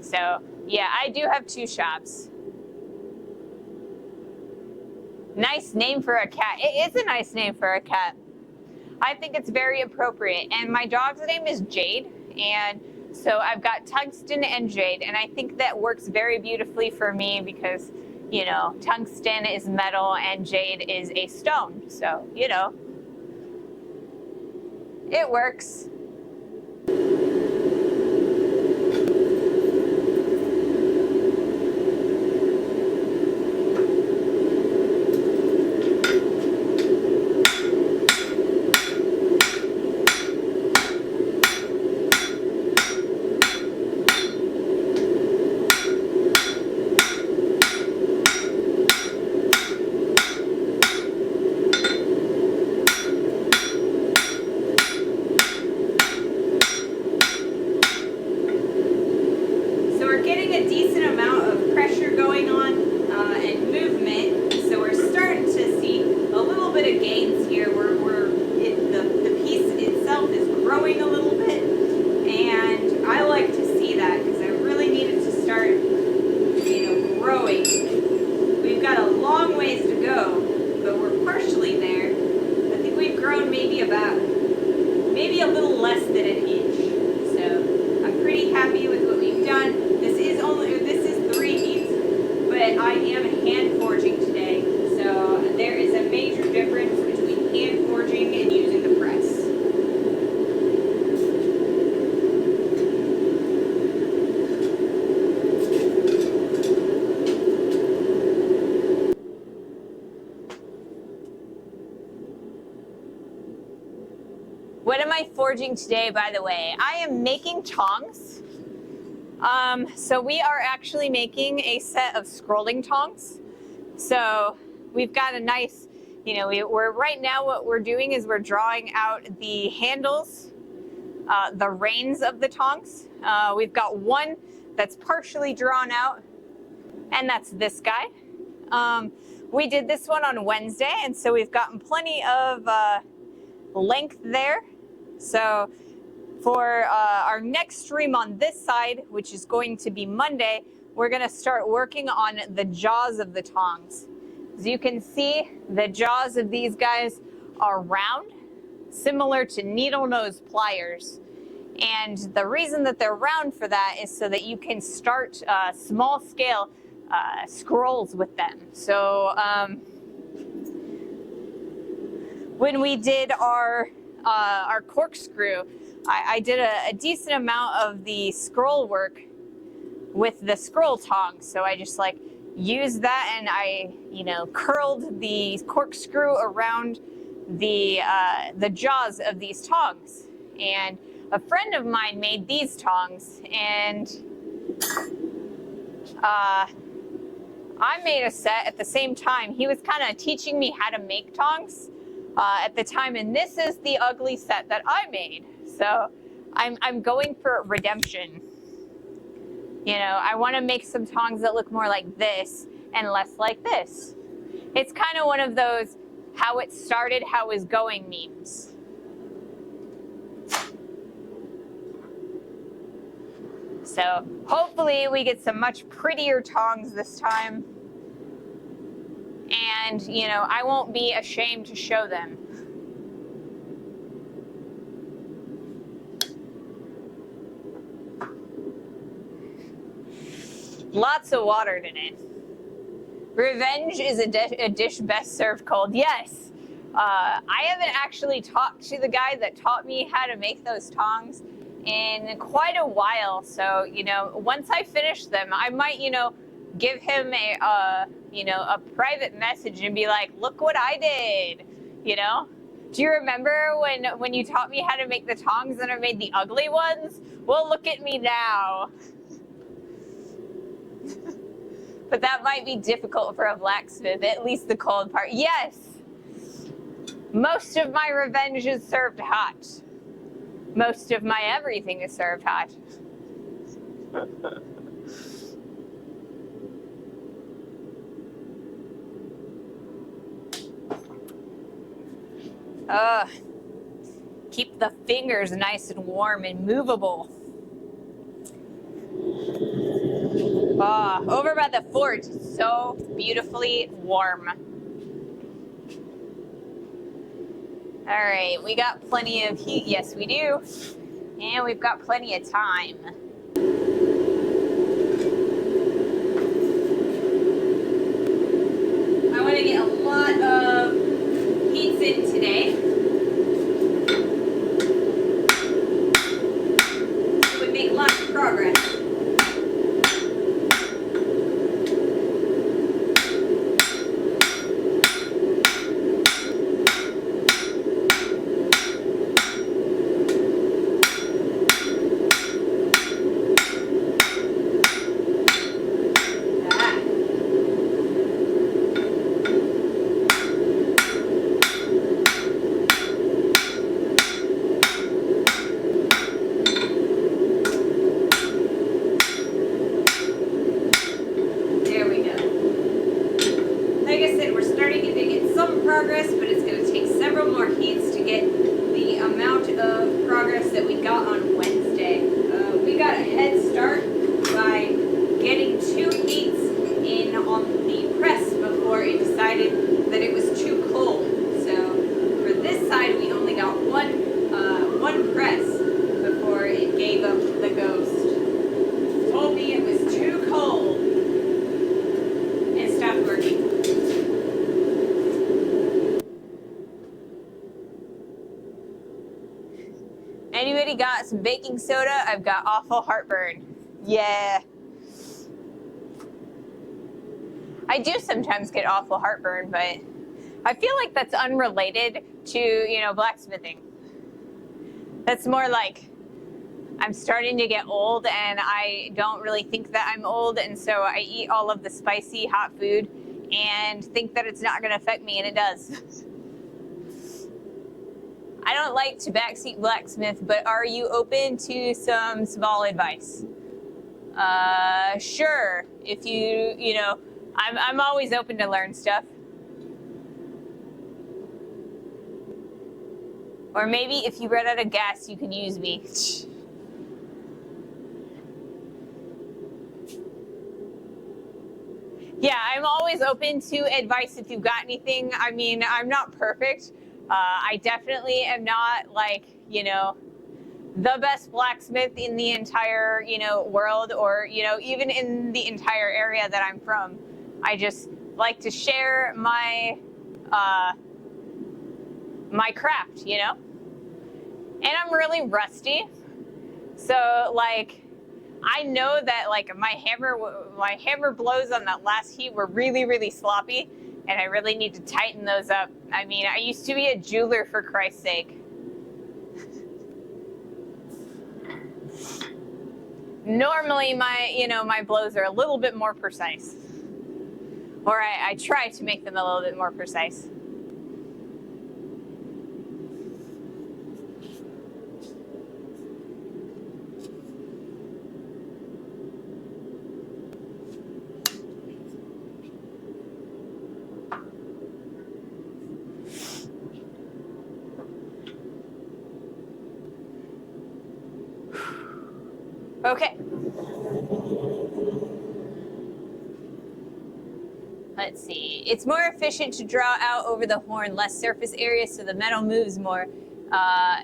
So yeah, I do have 2 shops. Nice name for a cat. It is a nice name for a cat. I think it's very appropriate. And my dog's name is Jade. And so I've got Tungsten and Jade. And I think that works very beautifully for me because, you know, Tungsten is metal and Jade is a stone. So, you know, it works. forging today, by the way? I am making tongs. So we are actually making a set of scrolling tongs. So we've got a nice, we're right now what we're doing is we're drawing out the handles, the reins of the tongs. We've got one that's partially drawn out, and that's this guy. We did this one on Wednesday, and so we've gotten plenty of length there. So for our next stream on this side, which is going to be Monday, we're going to start working on the jaws of the tongs. As you can see, the jaws of these guys are round, similar to needle nose pliers. And the reason that they're round for that is so that you can start small scale scrolls with them. So when we did our corkscrew, I did a decent amount of the scroll work with the scroll tongs. So I just like used that, and I curled the corkscrew around the jaws of these tongs. And a friend of mine made these tongs, and I made a set at the same time. He was kind of teaching me how to make tongs at the time, and this is the ugly set that I made. So I'm going for redemption. I want to make some tongs that look more like this and less like this. It's kind of one of those how it started, how it's going memes. So hopefully we get some much prettier tongs this time. And, I won't be ashamed to show them. Lots of water today. Revenge is a dish best served cold. Yes. I haven't actually talked to the guy that taught me how to make those tongs in quite a while. So, once I finish them, I might, give him a private message and be like, look what I did, Do you remember when you taught me how to make the tongs and I made the ugly ones? Well, look at me now. But that might be difficult for a blacksmith, at least the cold part. Yes! Most of my revenge is served hot. Most of my everything is served hot. Keep the fingers nice and warm and movable. Over by the forge, so beautifully warm. All right, we got plenty of heat. Yes, we do. And we've got plenty of time. I want to get a lot of heats in today. So we make lots of progress. Anybody got some baking soda? I've got awful heartburn. Yeah. I do sometimes get awful heartburn, but I feel like that's unrelated to, blacksmithing. That's more like I'm starting to get old and I don't really think that I'm old, and so I eat all of the spicy hot food and think that it's not going to affect me, and it does. I don't like to backseat blacksmith, but are you open to some small advice? Sure. If you know, I'm always open to learn stuff. Or maybe if you run out of gas, you can use me. Yeah, I'm always open to advice if you've got anything. I mean, I'm not perfect. I definitely am not like, you know, the best blacksmith in the entire, you know, world, or, you know, even in the entire area that I'm from. I just like to share my, my craft, you know? And I'm really rusty. So, like, I know that, like, my hammer blows on that last heat were really, really sloppy, and I really need to tighten those up. I mean, I used to be a jeweler, for Christ's sake. Normally, my blows are a little bit more precise. Or I try to make them a little bit more precise. Okay. Let's see. It's more efficient to draw out over the horn, less surface area, so the metal moves more.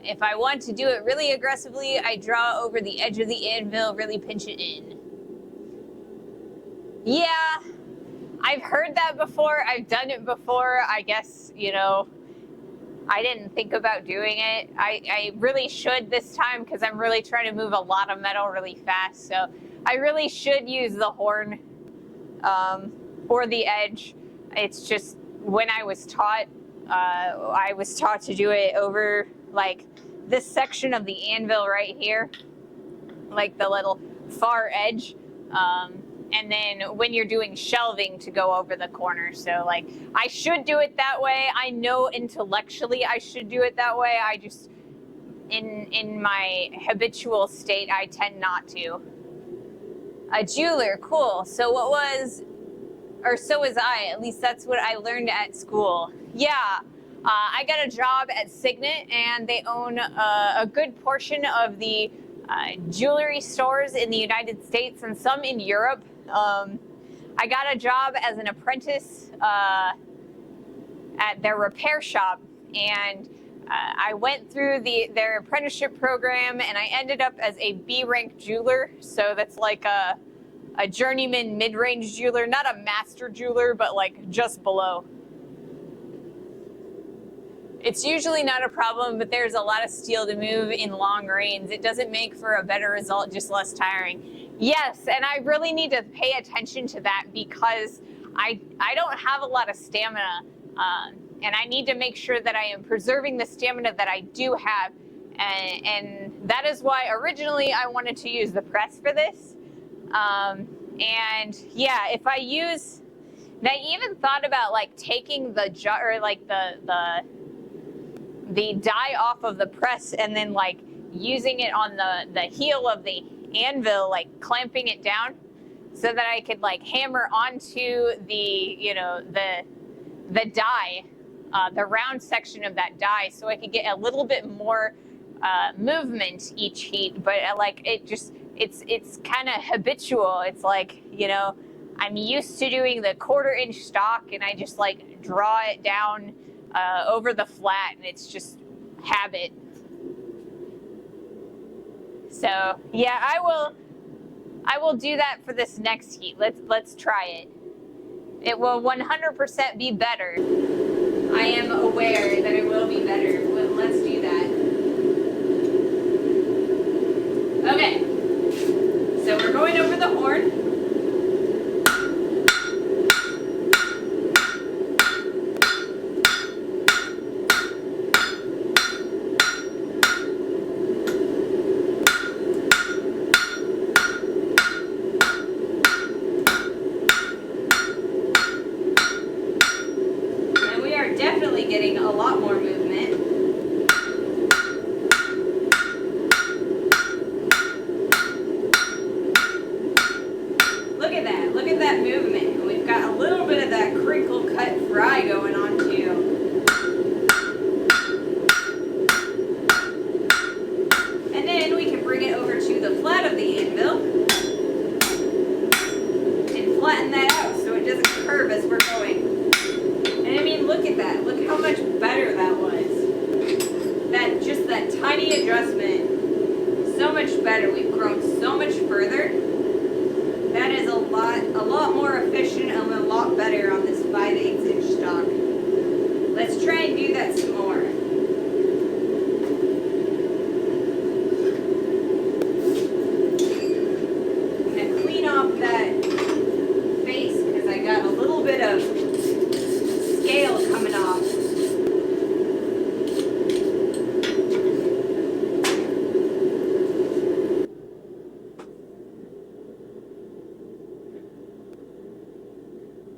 If I want to do it really aggressively, I draw over the edge of the anvil, really pinch it in. Yeah, I've heard that before. I've done it before. I guess, you know, I didn't think about doing it. I really should this time, because I'm really trying to move a lot of metal really fast. So I really should use the horn or the edge. It's just when I was taught to do it over like this section of the anvil right here, like the little far edge. And then when you're doing shelving, to go over the corner. So like, I should do it that way. I know intellectually I should do it that way. I just, in my habitual state, I tend not to. A jeweler, cool. So so was I. At least that's what I learned at school. Yeah. I got a job at Signet, and they own a good portion of the jewelry stores in the United States and some in Europe. I got a job as an apprentice at their repair shop, and I went through their apprenticeship program, and I ended up as a B-rank jeweler. So that's like a journeyman mid-range jeweler, not a master jeweler, but like just below. It's usually not a problem, but there's a lot of steel to move in long rains. It doesn't make for a better result, just less tiring. Yes, and I really need to pay attention to that, because I don't have a lot of stamina, and I need to make sure that I am preserving the stamina that I do have, and that is why originally I wanted to use the press for this. And yeah, if I use, and I even thought about like taking the jar, or like the die off of the press, and then like using it on the heel of the anvil, like clamping it down, so that I could like hammer onto the, you know, the die, the round section of that die, so I could get a little bit more movement each heat. But like it's kind of habitual. It's like, you know, I'm used to doing the 1/4 inch stock, and I just like draw it down over the flat, and it's just habit. So yeah, I will do that for this next heat. Let's try it. It will 100% be better. I am aware that it will be better. Let's do that. Okay. So we're going over the horn. at that movement. We've got a little bit of that crinkle cut fry going on too. And then we can bring it over to the flat of the anvil and flatten that out so it doesn't curve as we're going. And I mean, look at that. Look how much better that was. Just that tiny adjustment. So much better. We've grown so much further. That is a lot more efficient and a lot better on this 5/8 inch stock. Let's try and do that some more. I'm gonna clean off that face because I got a little bit of scale coming off.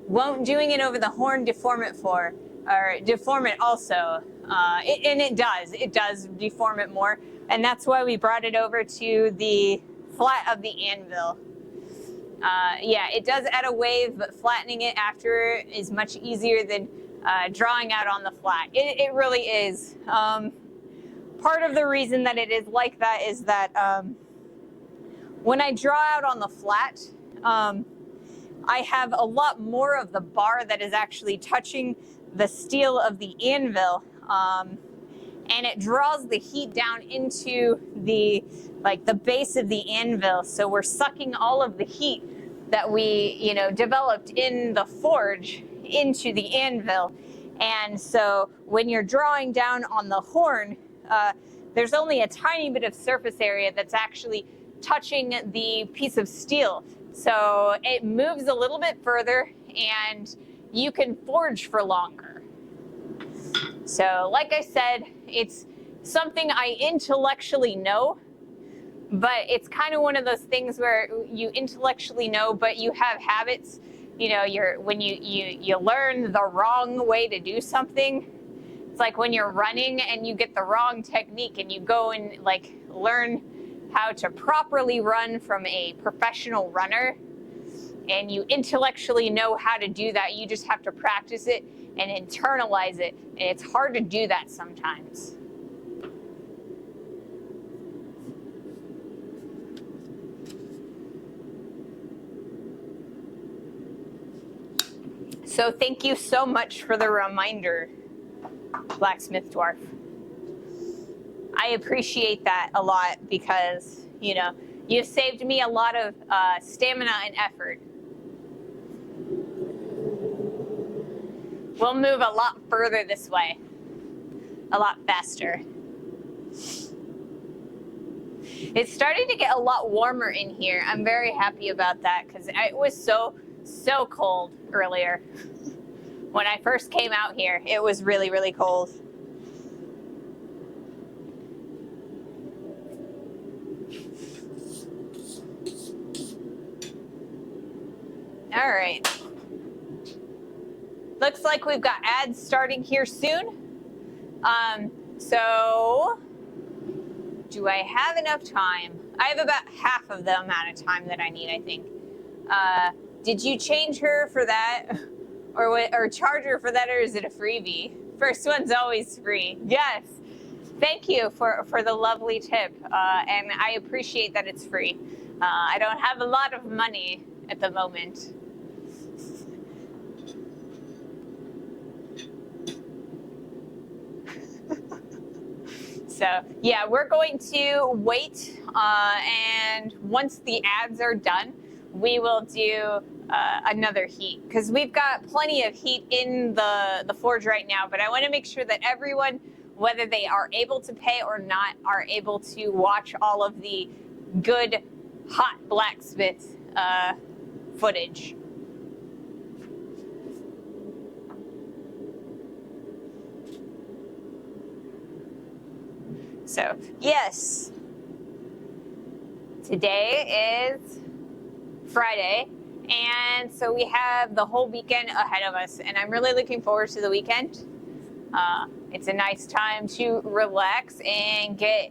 Won't doing it over the horn deform it deform it also. And it does deform it more. And that's why we brought it over to the flat of the anvil. Yeah, it does add a wave, but flattening it after is much easier than drawing out on the flat. It really is. Part of the reason that it is like that is that when I draw out on the flat, I have a lot more of the bar that is actually touching the steel of the anvil, and it draws the heat down into the base of the anvil. So we're sucking all of the heat that we, developed in the forge into the anvil. And so when you're drawing down on the horn, there's only a tiny bit of surface area that's actually touching the piece of steel. So it moves a little bit further and you can forge for longer. So like I said, it's something I intellectually know, but it's kind of one of those things where you intellectually know, but you have habits. When you learn the wrong way to do something, it's like when you're running and you get the wrong technique and you go and learn how to properly run from a professional runner, and you intellectually know how to do that. You just have to practice it and internalize it, and it's hard to do that sometimes. So thank you so much for the reminder, Blacksmith Dwarf. I appreciate that a lot because, you've saved me a lot of stamina and effort. We'll move a lot further this way, a lot faster. It's starting to get a lot warmer in here. I'm very happy about that because it was so cold earlier. When I first came out here, it was really, really cold. All right. Looks like we've got ads starting here soon. So do I have enough time? I have about half of the amount of time that I need, I think. Did you change her for that? Or charge her for that, or is it a freebie? First one's always free. Yes. Thank you for the lovely tip. And I appreciate that it's free. I don't have a lot of money at the moment. So yeah, we're going to wait, and once the ads are done, we will do another heat, because we've got plenty of heat in the forge right now, but I want to make sure that everyone, whether they are able to pay or not, are able to watch all of the good hot blacksmith footage. So, yes, today is Friday, and so we have the whole weekend ahead of us, and I'm really looking forward to the weekend. It's a nice time to relax and get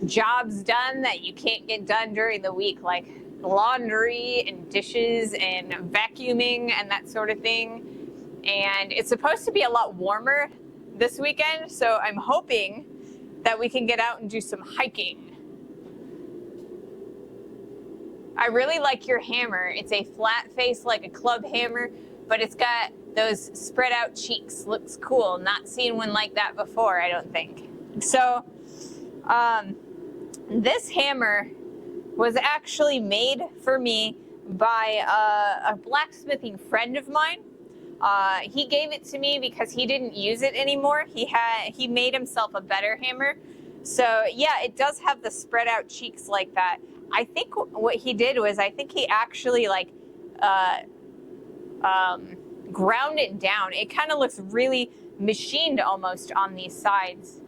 jobs done that you can't get done during the week, like laundry and dishes and vacuuming and that sort of thing. And it's supposed to be a lot warmer this weekend, so I'm hoping that we can get out and do some hiking. I really like your hammer. It's a flat face like a club hammer, but it's got those spread out cheeks. Looks cool. Not seen one like that before, I don't think. So, this hammer was actually made for me by a blacksmithing friend of mine. He gave it to me because he didn't use it anymore. He made himself a better hammer. So yeah, it does have the spread out cheeks like that. I think what he did was, I think he actually like ground it down. It kind of looks really machined almost on these sides.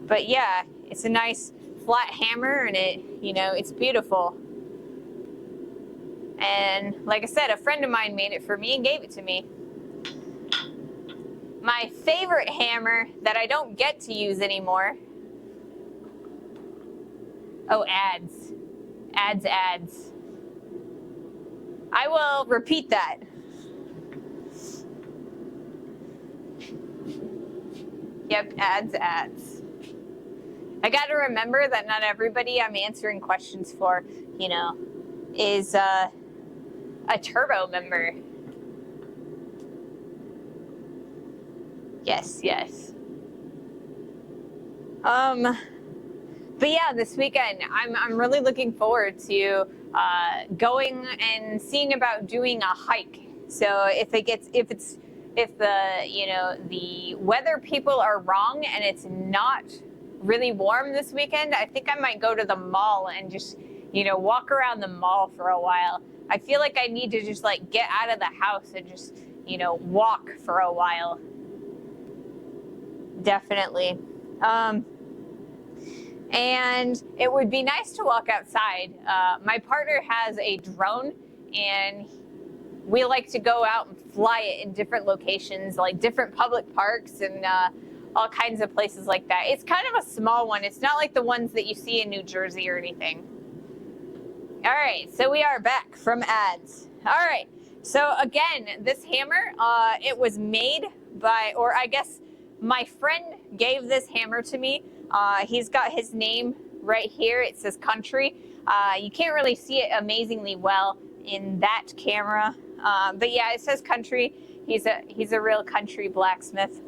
But yeah, it's a nice flat hammer, and it's beautiful. And like I said, a friend of mine made it for me and gave it to me. My favorite hammer that I don't get to use anymore. Oh, ads. Ads. I will repeat that. Yep, ads. I got to remember that not everybody I'm answering questions for, is a turbo member. Yes. But yeah, this weekend I'm really looking forward to going and seeing about doing a hike. So if the weather people are wrong and it's not really warm this weekend, I think I might go to the mall and just walk around the mall for a while. I feel like I need to just like get out of the house and just walk for a while. Definitely. And it would be nice to walk outside. My partner has a drone, and we like to go out and fly it in different locations, like different public parks and all kinds of places like that. It's kind of a small one. It's not like the ones that you see in New Jersey or anything. All right, so we are back from ads. All right, so again, this hammer, it was made by, or I guess my friend gave this hammer to me. He's got his name right here. It says country. You can't really see it amazingly well in that camera. But yeah, it says country. He's a real country blacksmith.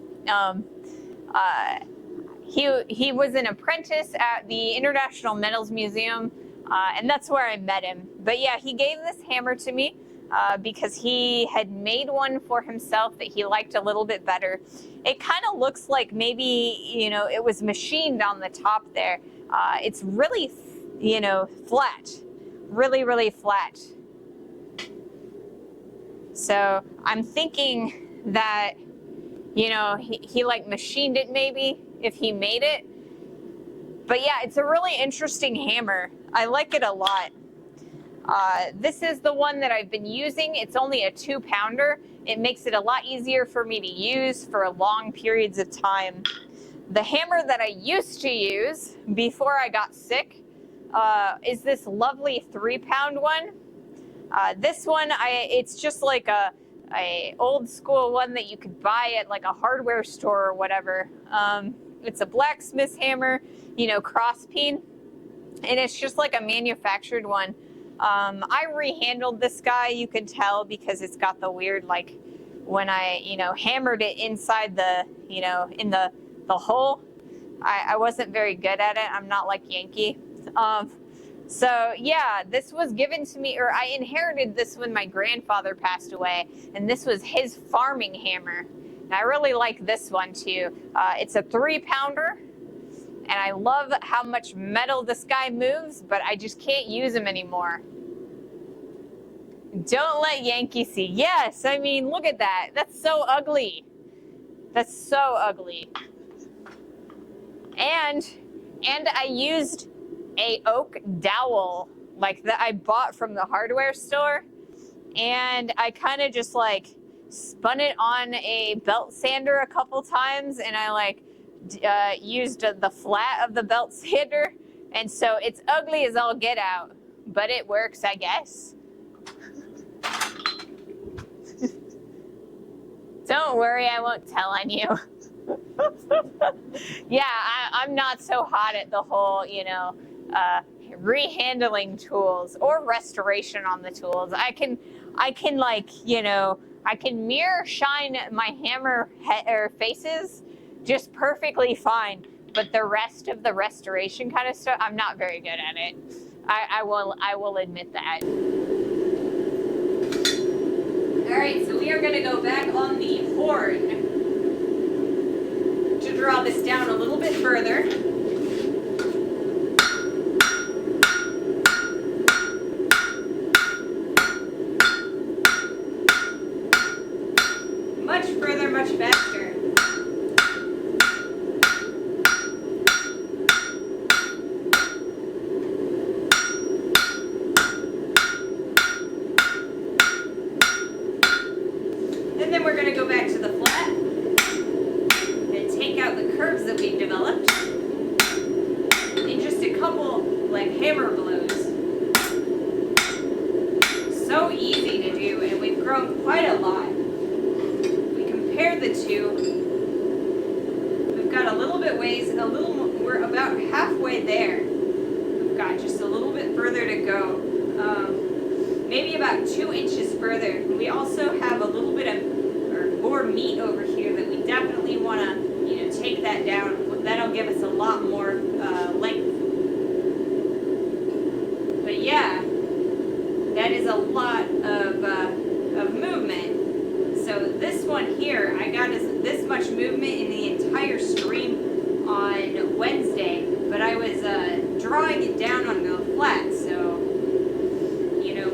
He was an apprentice at the International Metals Museum, and that's where I met him. But yeah, he gave this hammer to me because he had made one for himself that he liked a little bit better. It kind of looks like maybe, it was machined on the top there. It's really, flat, really, really flat. So I'm thinking that, he like machined it maybe if he made it. But yeah, it's a really interesting hammer. I like it a lot. This is the one that I've been using. It's only a 2-pounder. It makes it a lot easier for me to use for long periods of time. The hammer that I used to use before I got sick is this lovely 3-pound one. This one, it's just like a old school one that you could buy at like a hardware store or whatever. It's a blacksmith's hammer, cross peen, and it's just like a manufactured one. I rehandled this guy, you could tell, because it's got the weird, like, when I, hammered it inside the, in the hole. I wasn't very good at it. I'm not like Yankee. So yeah, this was given to me, or I inherited this when my grandfather passed away, and this was his farming hammer. And I really like this one too. It's a 3-pounder. And I love how much metal this guy moves, but I just can't use him anymore. Don't let Yankee see. Yes, I mean, look at that. That's so ugly. That's so ugly. And I used a oak dowel like that I bought from the hardware store. And I kind of just like spun it on a belt sander a couple times, and I like used the flat of the belt sander, and so it's ugly as all get out. but it works, I guess. Don't worry, I won't tell on you. Yeah, I'm not so hot at the whole, you know, rehandling tools or restoration on the tools. I can like, you know, I can mirror shine my hammer or faces just perfectly fine, but the rest of the restoration kind of stuff, I'm not very good at it. I will admit that. All right, so we are going to go back on the horn to draw this down a little bit further. Much further, much faster. And then we're going to go back to the flat and take out the curves that we've developed in just a couple like hammer blows. So easy to do, and we've grown quite a lot. We compare the two. We've got a little bit ways, we're about halfway there. We've got just a little bit further to go. Maybe about 2 inches further. We also have a little bit of more meat over here that we definitely want to, you know, take that down. That'll give us a lot more length. But yeah, that is a lot of movement. So this one here, I got this much movement in the entire stream on Wednesday, but I was drawing it down on the flat, so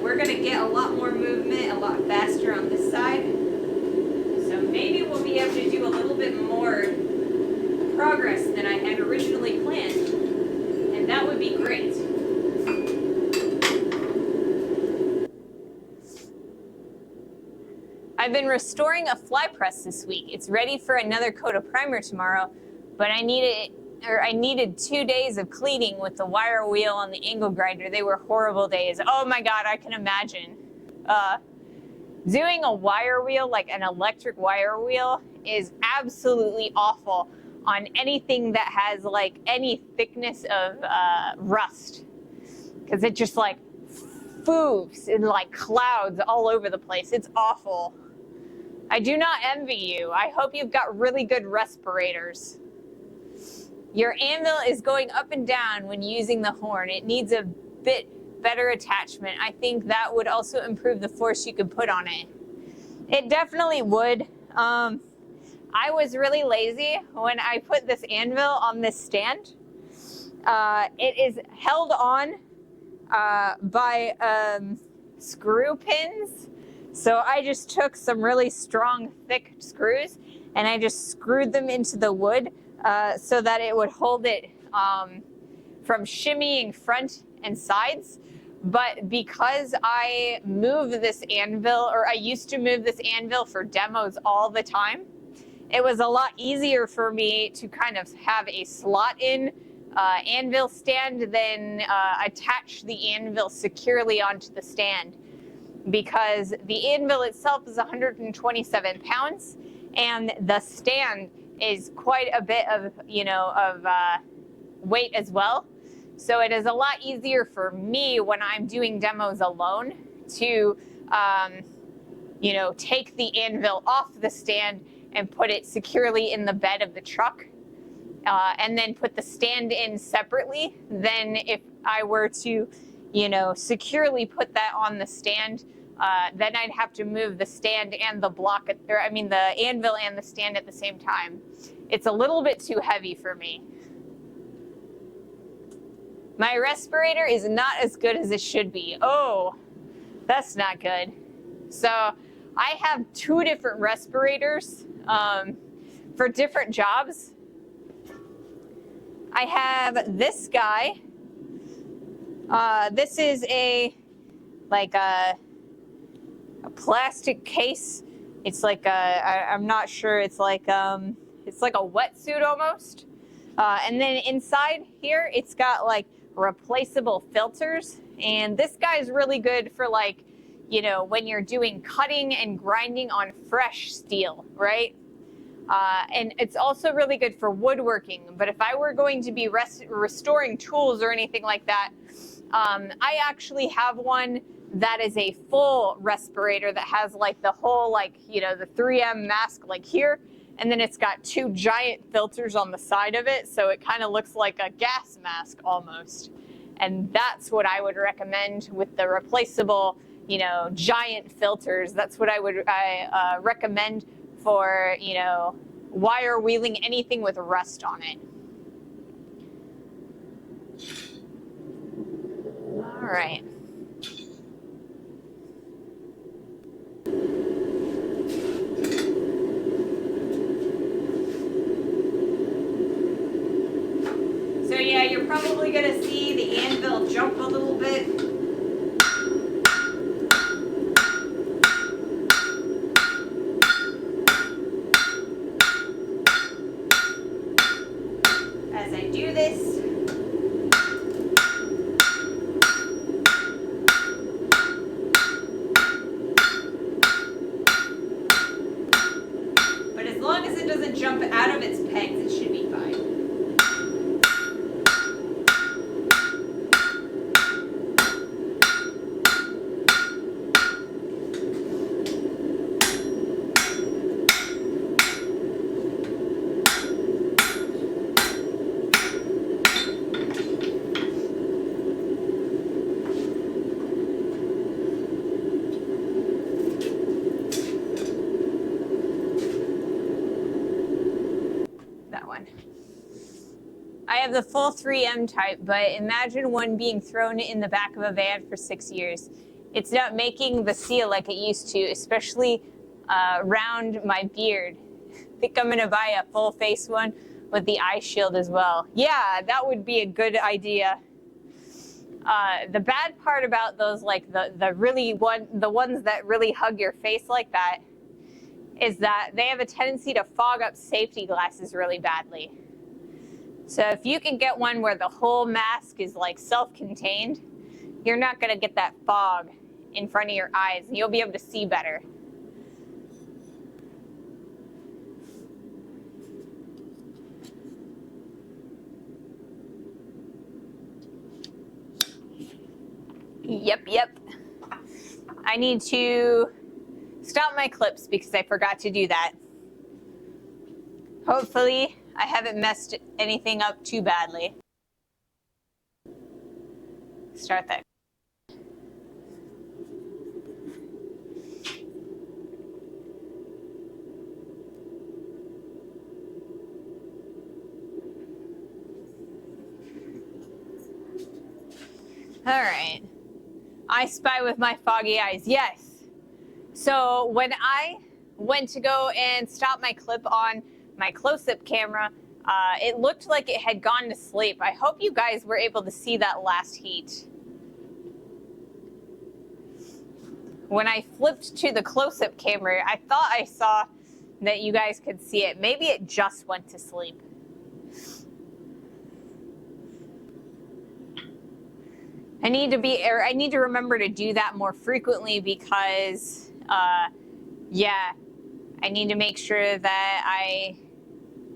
we're going to get a lot more movement, a lot faster on this side. So maybe we'll be able to do a little bit more progress than I had originally planned. And that would be great. I've been restoring a fly press this week. It's ready for another coat of primer tomorrow, but I needed 2 days of cleaning with the wire wheel on the angle grinder. They were horrible days. Oh my God, I can imagine. Doing a wire wheel, like an electric wire wheel, is absolutely awful on anything that has like any thickness of rust. Because it just like foofs in like clouds all over the place. It's awful. I do not envy you. I hope you've got really good respirators. Your anvil is going up and down when using the horn. It needs a bit better attachment. I think that would also improve the force you could put on it. It definitely would. I was really lazy when I put this anvil on this stand. It is held on by screw pins. So I just took some really strong, thick screws and I just screwed them into the wood so that it would hold it from shimmying front and sides. But because I move this anvil, or I used to move this anvil for demos all the time, it was a lot easier for me to kind of have a slot-in anvil stand than attach the anvil securely onto the stand. Because the anvil itself is 127 pounds, and the stand is quite a bit of, weight as well. So it is a lot easier for me when I'm doing demos alone to, take the anvil off the stand and put it securely in the bed of the truck, and then put the stand in separately than if I were to, securely put that on the stand. Then I'd have to move the stand and the the anvil and the stand at the same time. It's a little bit too heavy for me. My respirator is not as good as it should be. Oh, that's not good. So I have 2 different respirators for different jobs. I have this guy. This is a plastic case. It's like I'm not sure. It's like a wetsuit almost. And then inside here, it's got like replaceable filters. And this guy's really good for, like, you know, when you're doing cutting and grinding on fresh steel, right? And it's also really good for woodworking. But if I were going to be restoring tools or anything like that, I actually have one that is a full respirator that has like the whole, like, you know, the 3M mask like here. And then it's got two giant filters on the side of it. So it kind of looks like a gas mask almost. And that's what I would recommend with the replaceable, you know, giant filters. That's what I would recommend for, you know, wire wheeling anything with rust on it. All right. So yeah, you're probably gonna see the anvil jump a little bit. As I do this. But as long as it doesn't jump out of its pegs, it should be fine. I have the full 3M type, but imagine one being thrown in the back of a van for 6 years. It's not making the seal like it used to, especially around my beard. I think I'm gonna buy a full face one with the eye shield as well. Yeah, that would be a good idea. The bad part about those, like the ones that really hug your face like that, is that they have a tendency to fog up safety glasses really badly. So if you can get one where the whole mask is like self-contained, you're not going to get that fog in front of your eyes, and you'll be able to see better. Yep. I need to stop my clips because I forgot to do that. Hopefully, I haven't messed anything up too badly. Start that. All right. I spy with my foggy eyes. Yes. So when I went to go and stop my clip on my close-up camera, it looked like it had gone to sleep. I hope you guys were able to see that last heat. When I flipped to the close-up camera, I thought I saw that you guys could see it. Maybe it just went to sleep. I need to remember to do that more frequently because, yeah, I need to make sure that I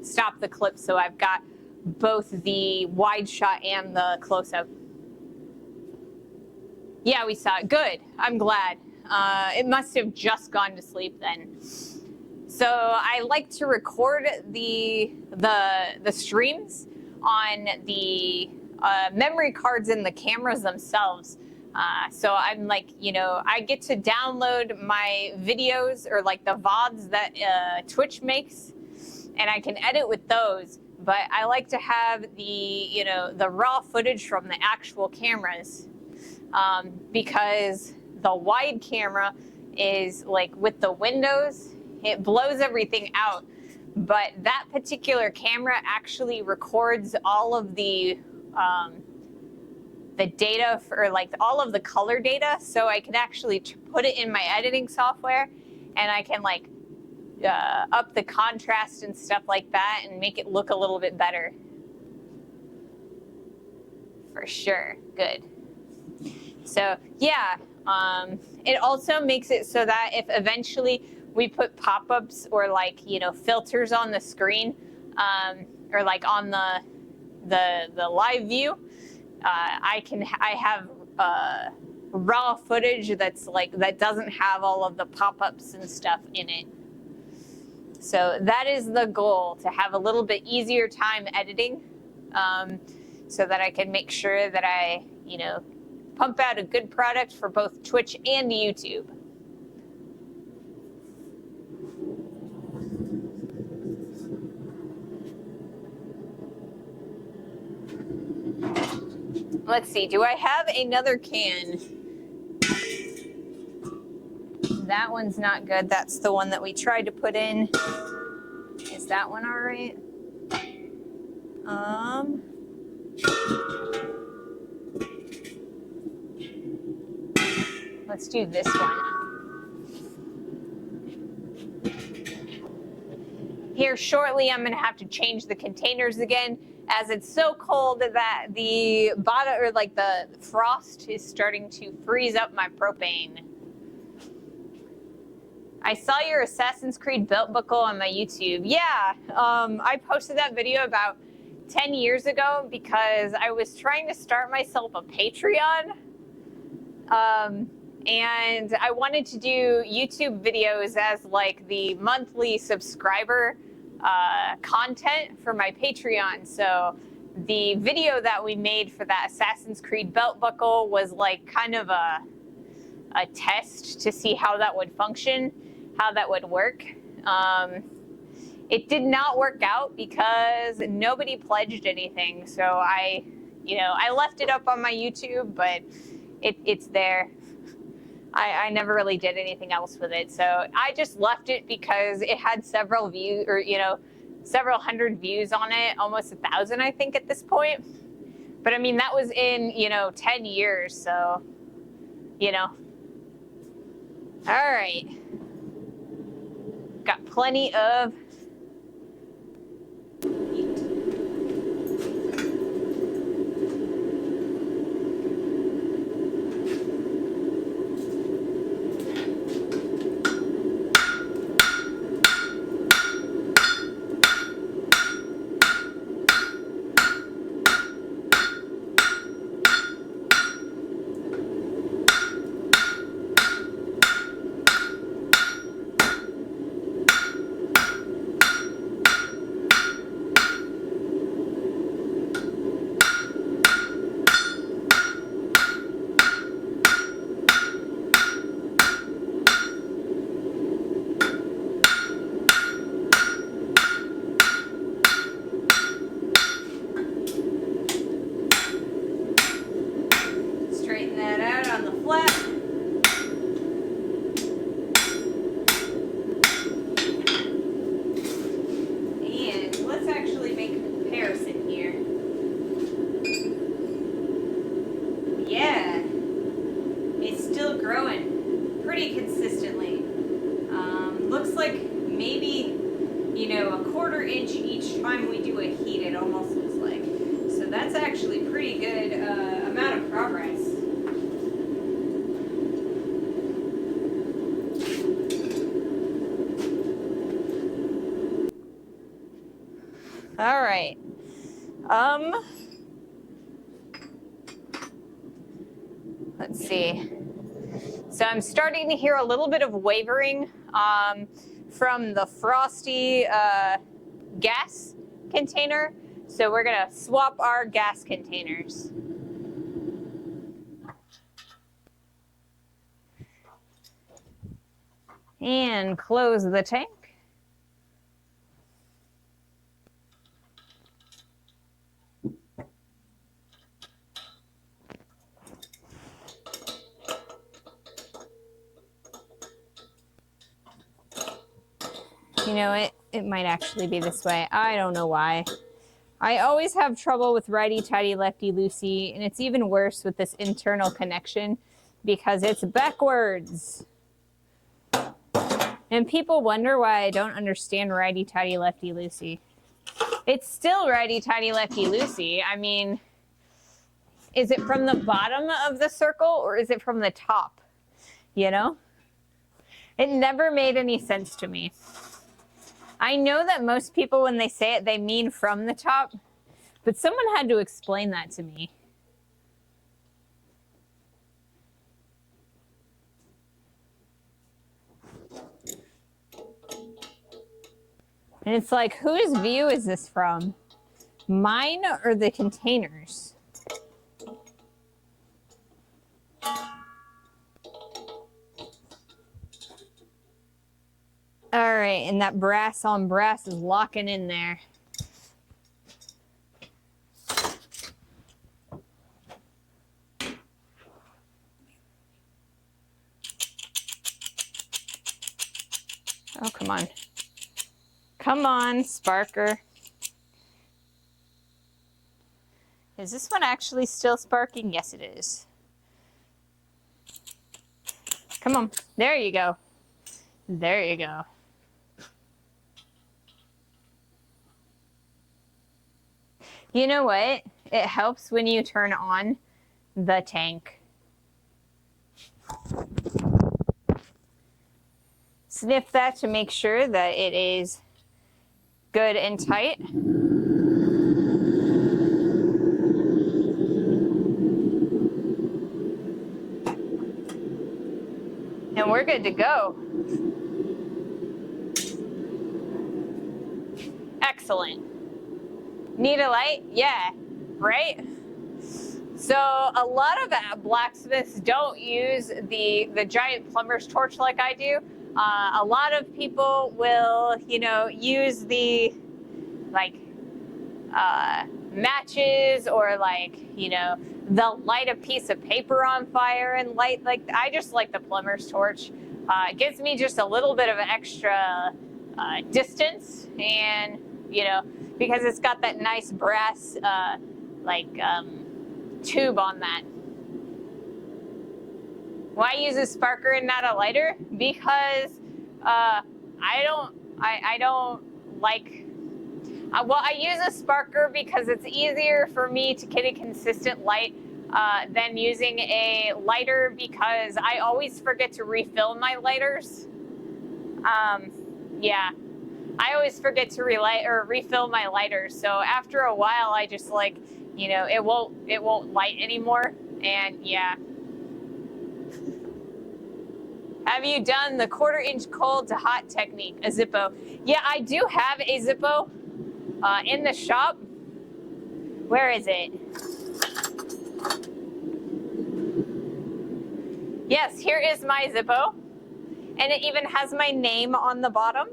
stop the clip so I've got both the wide shot and the close-up. Yeah, we saw it. Good. I'm glad. It must have just gone to sleep then. So I like to record the streams on the memory cards in the cameras themselves. So I'm like, you know, I get to download my videos or like the VODs that Twitch makes, and I can edit with those. But I like to have the, you know, the raw footage from the actual cameras, because the wide camera is like with the windows, it blows everything out. But that particular camera actually records all of the data for like all of the color data, so I can actually put it in my editing software, and I can like up the contrast and stuff like that and make it look a little bit better. for sure. Good. So yeah, it also makes it so that if eventually we put pop-ups or like, you know, filters on the screen, or like on the live view, I have raw footage that's like, that doesn't have all of the pop-ups and stuff in it. So that is the goal, to have a little bit easier time editing, so that I can make sure that I, you know, pump out a good product for both Twitch and YouTube. Let's see, do I have another can? That one's not good. That's the one that we tried to put in. Is that one all right? Let's do this one. Here shortly, I'm gonna have to change the containers again, as it's so cold that the bottom, or like the frost, is starting to freeze up my propane. I saw your Assassin's Creed belt buckle on my YouTube. Yeah, I posted that video about 10 years ago because I was trying to start myself a Patreon. And I wanted to do YouTube videos as like the monthly subscriber content for my Patreon. So the video that we made for that Assassin's Creed belt buckle was like kind of a test to see how that would function, how that would work. It did not work out because nobody pledged anything. So I left it up on my YouTube, but it's there. I never really did anything else with it. So I just left it because it had several views, or, you know, several hundred views on it, almost 1,000, I think, at this point. But I mean, that was in, you know, 10 years. So, you know. All right. Got plenty of all right. Let's see. So I'm starting to hear a little bit of wavering from the frosty gas container. So we're gonna swap our gas containers. And close the tank. You know, it might actually be this way. I don't know why. I always have trouble with righty-tighty, lefty-loosey, and it's even worse with this internal connection because it's backwards. And people wonder why I don't understand righty-tighty, lefty-loosey. It's still righty-tighty, lefty-loosey. I mean, is it from the bottom of the circle or is it from the top? You know? It never made any sense to me. I know that most people, when they say it, they mean from the top, but someone had to explain that to me. And it's like, whose view is this from? Mine or the containers? All right, and that brass on brass is locking in there. Oh, come on. Come on, Sparker. Is this one actually still sparking? Yes, it is. Come on. There you go. There you go. You know what? It helps when you turn on the tank. Sniff that to make sure that it is good and tight. And we're good to go. Excellent. Need a light? Yeah, right? So a lot of blacksmiths don't use the giant plumber's torch like I do. A lot of people will, you know, use the matches, or like, you know, they'll light a piece of paper on fire and light, like, I just like the plumber's torch. It gives me just a little bit of an extra distance, and, you know, because it's got that nice brass tube on that. Why use a sparker and not a lighter? Because I don't like. Well, I use a sparker because it's easier for me to get a consistent light than using a lighter, because I always forget to refill my lighters. Yeah, I always forget to refill my lighters. So after a while, I just, like, you know, it won't light anymore. And yeah. Have you done the 1/4 inch cold to hot technique, a Zippo? Yeah, I do have a Zippo in the shop. Where is it? Yes, here is my Zippo. And it even has my name on the bottom.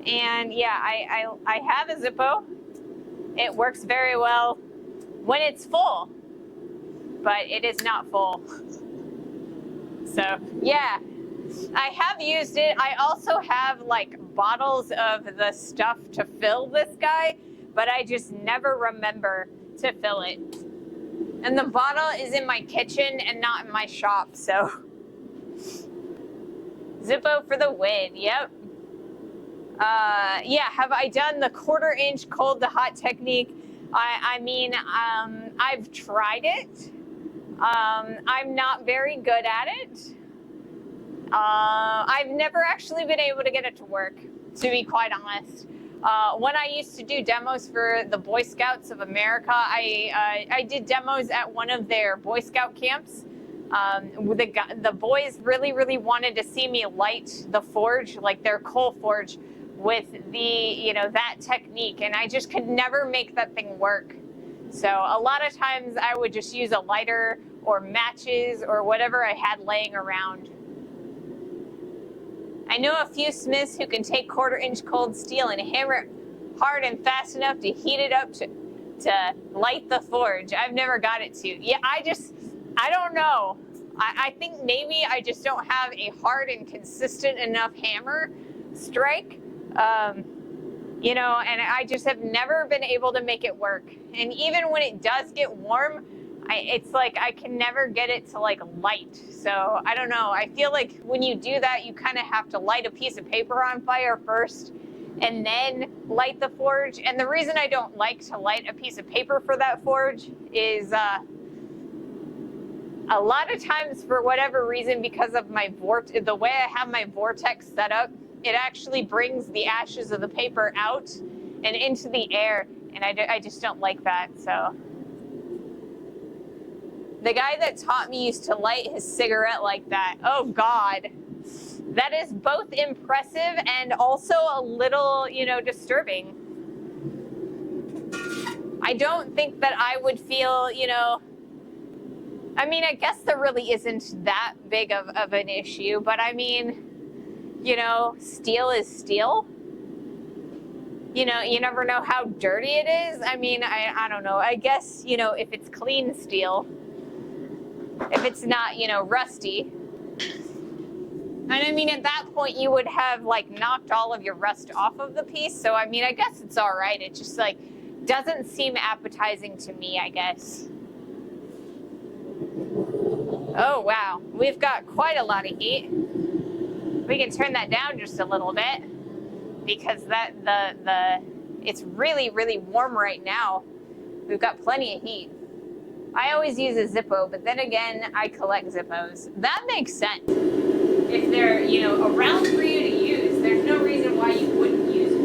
And yeah, I have a Zippo. It works very well when it's full, but it is not full. So yeah, I have used it. I also have like bottles of the stuff to fill this guy, but I just never remember to fill it. And the bottle is in my kitchen and not in my shop, so. Zippo for the win, yep. Yeah, have I done the 1/4 inch cold to hot technique? I mean, I've tried it. I'm not very good at it. I've never actually been able to get it to work, to be quite honest. When I used to do demos for the Boy Scouts of America, I did demos at one of their Boy Scout camps. The boys really wanted to see me light the forge, like their coal forge, with the, you know, that technique, and I just could never make that thing work. So a lot of times I would just use a lighter or matches or whatever I had laying around. I know a few smiths who can take 1/4 inch cold steel and hammer it hard and fast enough to heat it up to light the forge. I've never got it to. Yeah, I don't know. I think maybe I just don't have a hard and consistent enough hammer strike. You know, and I just have never been able to make it work. And even when it does get warm, it's like I can never get it to like light. So I don't know. I feel like when you do that, you kind of have to light a piece of paper on fire first and then light the forge. And the reason I don't like to light a piece of paper for that forge is A lot of times, for whatever reason, because of the way I have my vortex set up, it actually brings the ashes of the paper out and into the air, and I just don't like that. So the guy that taught me used to light his cigarette like that. Oh God, that is both impressive and also a little, disturbing. I don't think that I would feel, I mean, I guess there really isn't that big of an issue, but I mean, steel is steel. You never know how dirty it is. I mean, I don't know. I guess, if it's clean steel, if it's not, rusty. And I mean, at that point, you would have, like, knocked all of your rust off of the piece. So, I mean, I guess it's all right. It just, like, doesn't seem appetizing to me, I guess. Oh, wow. We've got quite a lot of heat. We can turn that down just a little bit because it's really, really warm right now. We've got plenty of heat. I always use a Zippo, but then again, I collect Zippos. That makes sense. If they're, around for you to use, there's no reason why you wouldn't use them.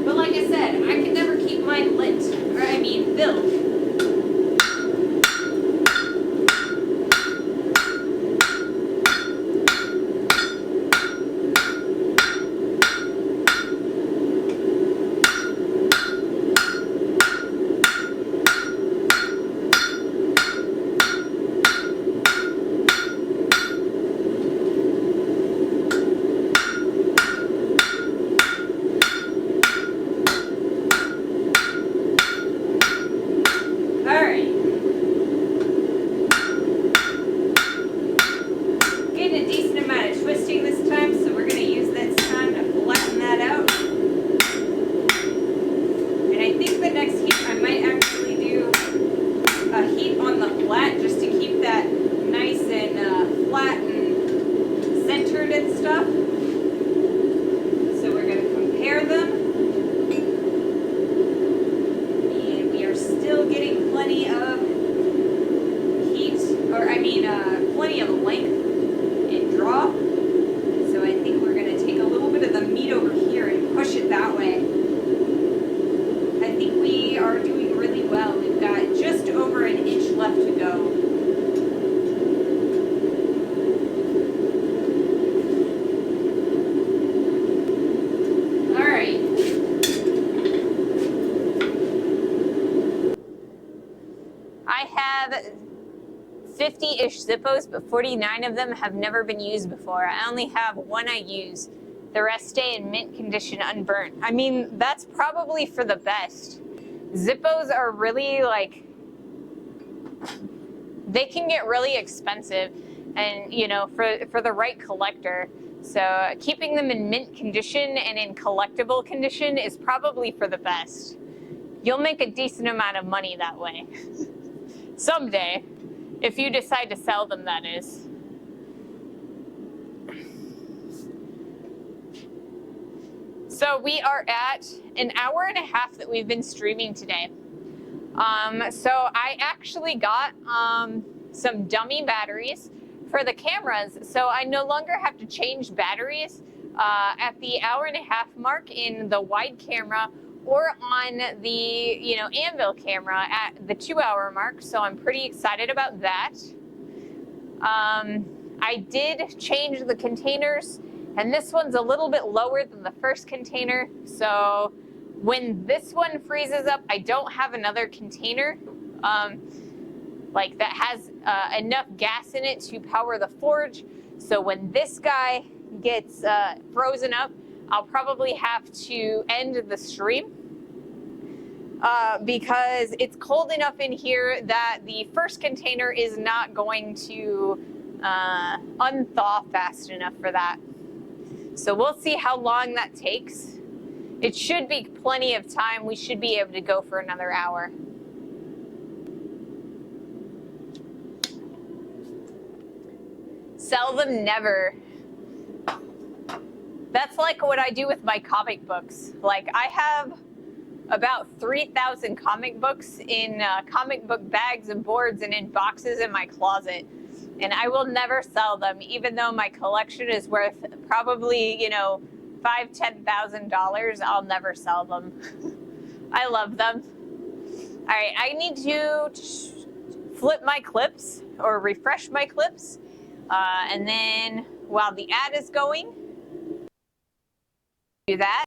But like I said, I can never keep mine lit, filled. Plenty of length and draw. So I think we're going to take a little bit of the meat over here and push it that way. I think we are doing really well. We've got just over an inch left to go. All right. I have 50-ish Zippos, but 49 of them have never been used before. I only have one I use. The rest stay in mint condition unburnt. I mean, that's probably for the best. Zippos are really, like, they can get really expensive and, for the right collector. So keeping them in mint condition and in collectible condition is probably for the best. You'll make a decent amount of money that way. Someday. If you decide to sell them, that is. So we are at an hour and a half that we've been streaming today. So I actually got some dummy batteries for the cameras, so I no longer have to change batteries at the hour and a half mark in the wide camera or on the, anvil camera at the 2-hour mark. So I'm pretty excited about that. I did change the containers, and this one's a little bit lower than the first container. So when this one freezes up, I don't have another container like that has enough gas in it to power the forge. So when this guy gets frozen up, I'll probably have to end the stream because it's cold enough in here that the first container is not going to unthaw fast enough for that. So we'll see how long that takes. It should be plenty of time. We should be able to go for another hour. Sell them never. That's like what I do with my comic books. Like, I have about 3,000 comic books in comic book bags and boards and in boxes in my closet. And I will never sell them, even though my collection is worth probably, you know, $5,000–$10,000. I'll never sell them. I love them. All right, I need to flip my clips or refresh my clips. And then while the ad is going, do that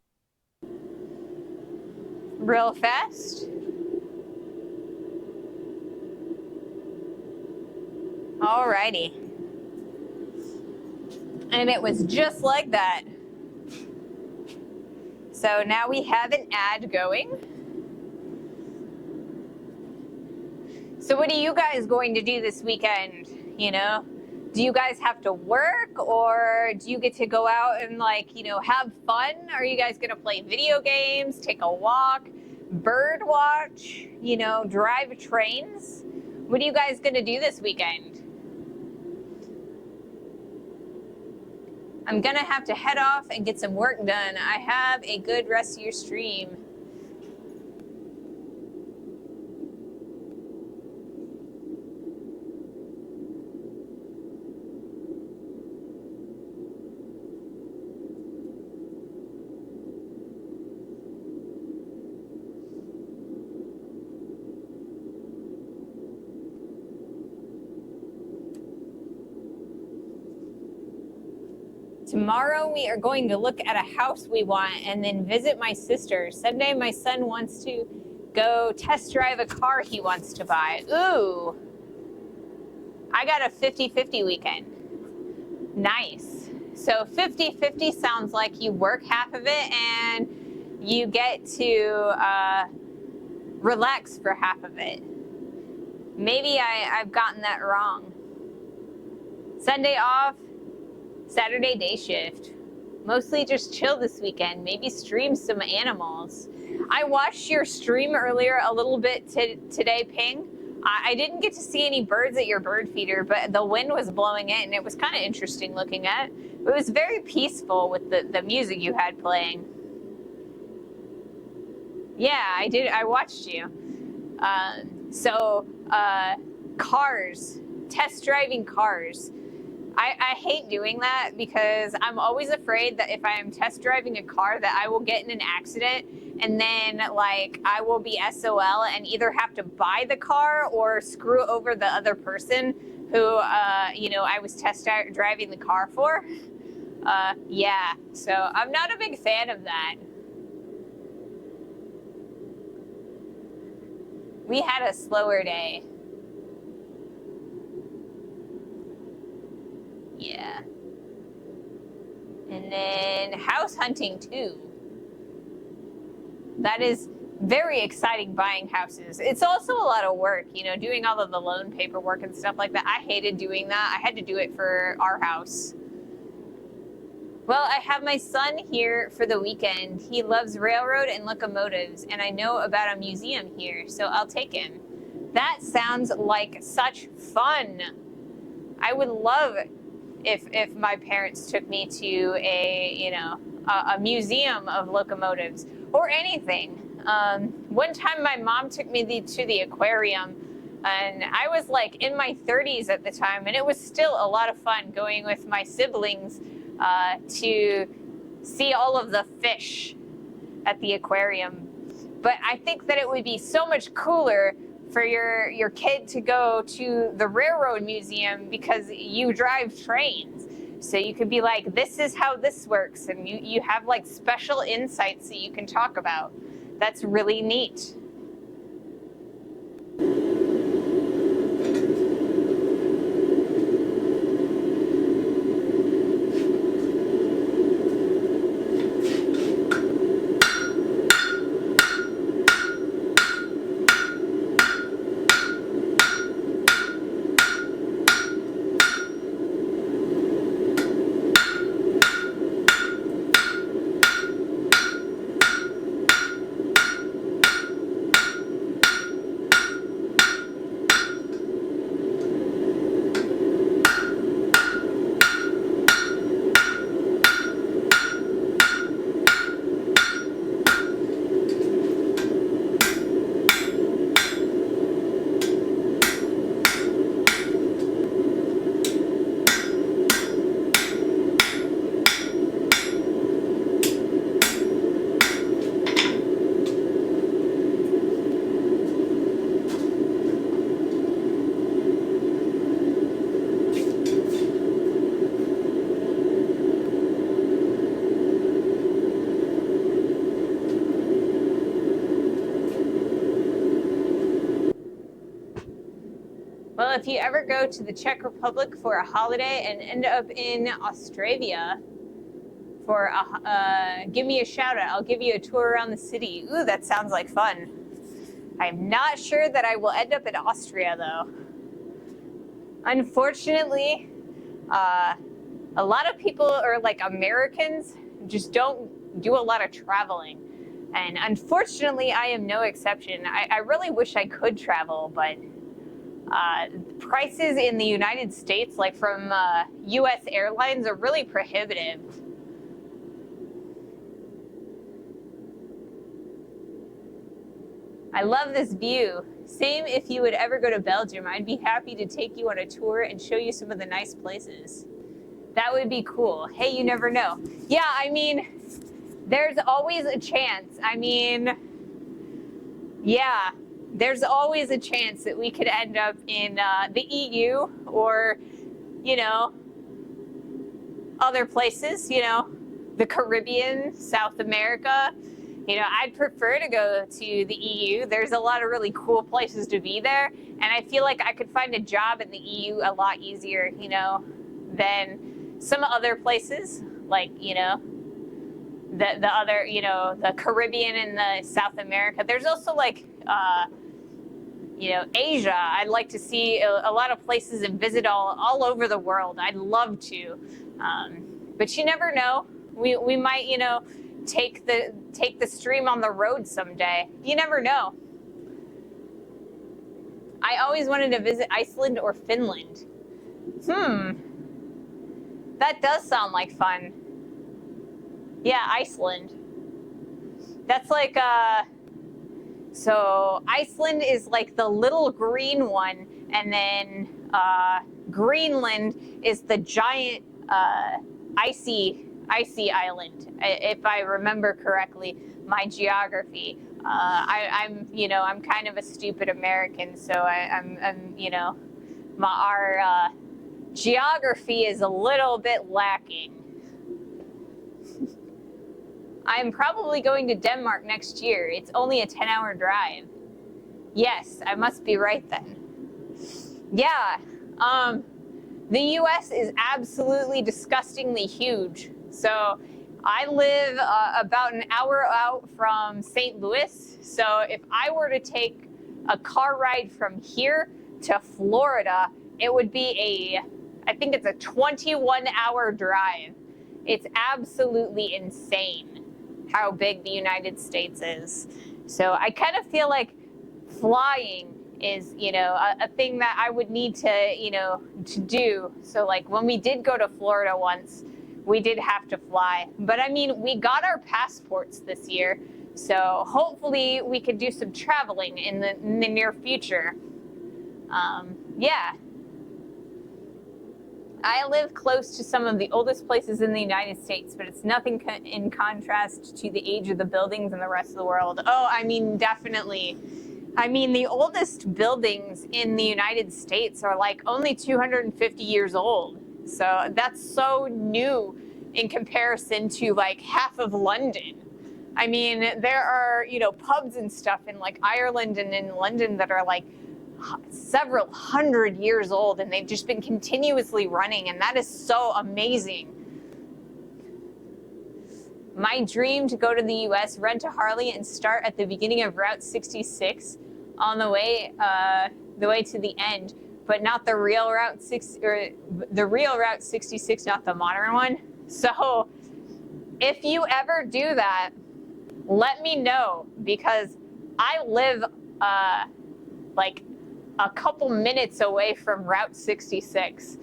real fast. Alrighty. And it was just like that. So now we have an ad going. So what are you guys going to do this weekend? You know, do you guys have to work, or do you get to go out and, like, you know, have fun? Are you guys going to play video games, take a walk, bird watch, you know, drive trains? What are you guys going to do this weekend? I'm going to have to head off and get some work done. I have a good rest of your stream. Tomorrow we are going to look at a house we want and then visit my sister. Sunday my son wants to go test drive a car he wants to buy. Ooh, I got a 50-50 weekend. Nice. So 50-50 sounds like you work half of it and you get to relax for half of it. Maybe I've gotten that wrong. Sunday off, Saturday day shift. Mostly just chill this weekend. Maybe stream some animals. I watched your stream earlier a little bit today, Ping. I didn't get to see any birds at your bird feeder, but the wind was blowing it and it was kind of interesting looking at. It was very peaceful with the music you had playing. Yeah, I did. I watched you. Cars, test driving cars. I hate doing that because I'm always afraid that if I am test driving a car that I will get in an accident and then, like, I will be SOL and either have to buy the car or screw over the other person who, you know, I was test driving the car for. Yeah, so I'm not a big fan of that. We had a slower day. Yeah. And then house hunting too. That is very exciting, buying houses. It's also a lot of work, you know, doing all of the loan paperwork and stuff like that. I hated doing that. I had to do it for our house. Well, I have my son here for the weekend. He loves railroad and locomotives, and I know about a museum here, so I'll take him. That sounds like such fun. I would love if my parents took me to a museum of locomotives or anything. One time my mom took me to the aquarium, and I was like in my 30s at the time, and it was still a lot of fun going with my siblings to see all of the fish at the aquarium. But I think that it would be so much cooler for your kid to go to the railroad museum because you drive trains. So you could be like, this is how this works. And you have like special insights that you can talk about. That's really neat. Well, if you ever go to the Czech Republic for a holiday and end up in Australia for give me a shout out. I'll give you a tour around the city. Ooh, that sounds like fun. I'm not sure that I will end up in Austria though. Unfortunately, a lot of people, or like Americans, just don't do a lot of traveling. And unfortunately, I am no exception. I really wish I could travel, but prices in the United States, like from US airlines, are really prohibitive. I love this view. Same if you would ever go to Belgium. I'd be happy to take you on a tour and show you some of the nice places. That would be cool. Hey, you never know. Yeah, I mean, there's always a chance. I mean, yeah, there's always a chance that we could end up in the EU or, you know, other places, you know, the Caribbean, South America. You know, I'd prefer to go to the EU. There's a lot of really cool places to be there. And I feel like I could find a job in the EU a lot easier, you know, than some other places, like, you know, the other, you know, the Caribbean and the South America. There's also like, you know, Asia. I'd like to see a lot of places and visit all over the world. I'd love to. But you never know. We might, you know, take the stream on the road someday. You never know. I always wanted to visit Iceland or Finland. That does sound like fun. Yeah, Iceland. That's like so Iceland is like the little green one, and then Greenland is the giant icy island, if I remember correctly, my geography. I'm, you know, I'm kind of a stupid American, so I'm you know, our geography is a little bit lacking. I'm probably going to Denmark next year. It's only a 10-hour drive. Yes, I must be right then. Yeah, the US is absolutely disgustingly huge. So I live about an hour out from St. Louis. So if I were to take a car ride from here to Florida, it would be I think it's a 21-hour drive. It's absolutely insane how big the United States is. So I kind of feel like flying is, you know, a thing that I would need to, you know, to do. So like when we did go to Florida once, we did have to fly. But I mean, we got our passports this year. So hopefully we could do some traveling in the near future. Yeah. I live close to some of the oldest places in the United States, but it's nothing in contrast to the age of the buildings in the rest of the world. Oh, I mean, definitely. I mean, the oldest buildings in the United States are like only 250 years old. So that's so new in comparison to like half of London. I mean, there are, you know, pubs and stuff in like Ireland and in London that are like several hundred years old, and they've just been continuously running, and that is so amazing. My dream to go to the US, rent a Harley, and start at the beginning of Route 66 on the way to the end, but not the real Route 6 or the real Route 66, not the modern one. So if you ever do that, let me know, because I live like a couple minutes away from Route 66.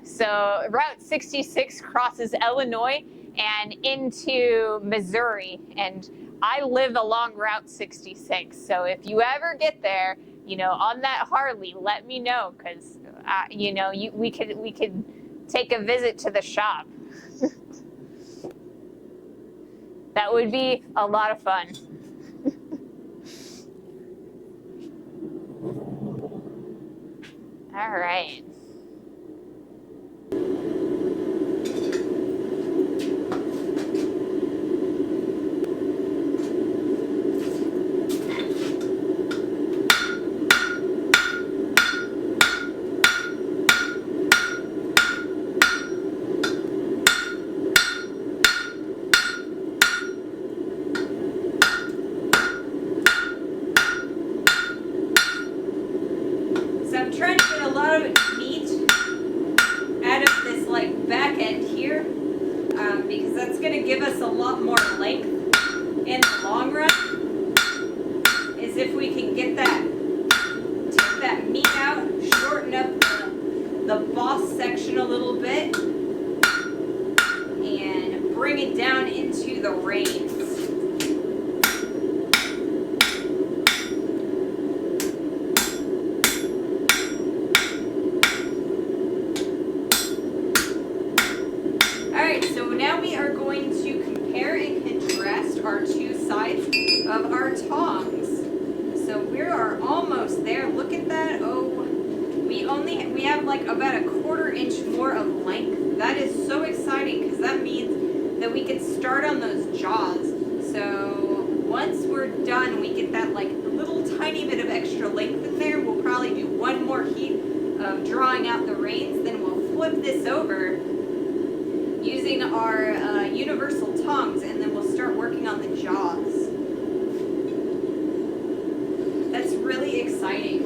So Route 66 crosses Illinois and into Missouri, and I live along Route 66. So if you ever get there, you know, on that Harley, let me know, because you know, we could take a visit to the shop. That would be a lot of fun. All right. because that's going to give us a lot more length in the long run, is if we can get that, take that meat out, shorten up the boss section a little bit, and bring it down into the reins. Alright, so now we are going to compare and contrast our two sides of our tongs. So we are almost there. Look at that. Oh, we have like about a 1/4 inch more of length. That is so exciting because that means that we can start on those jaws. So once we're done, we get that like little tiny bit of extra length in there. We'll probably do one more heat of drawing out the reins, then we'll flip this over using our universal tongs, and then we'll start working on the jaws. That's really exciting.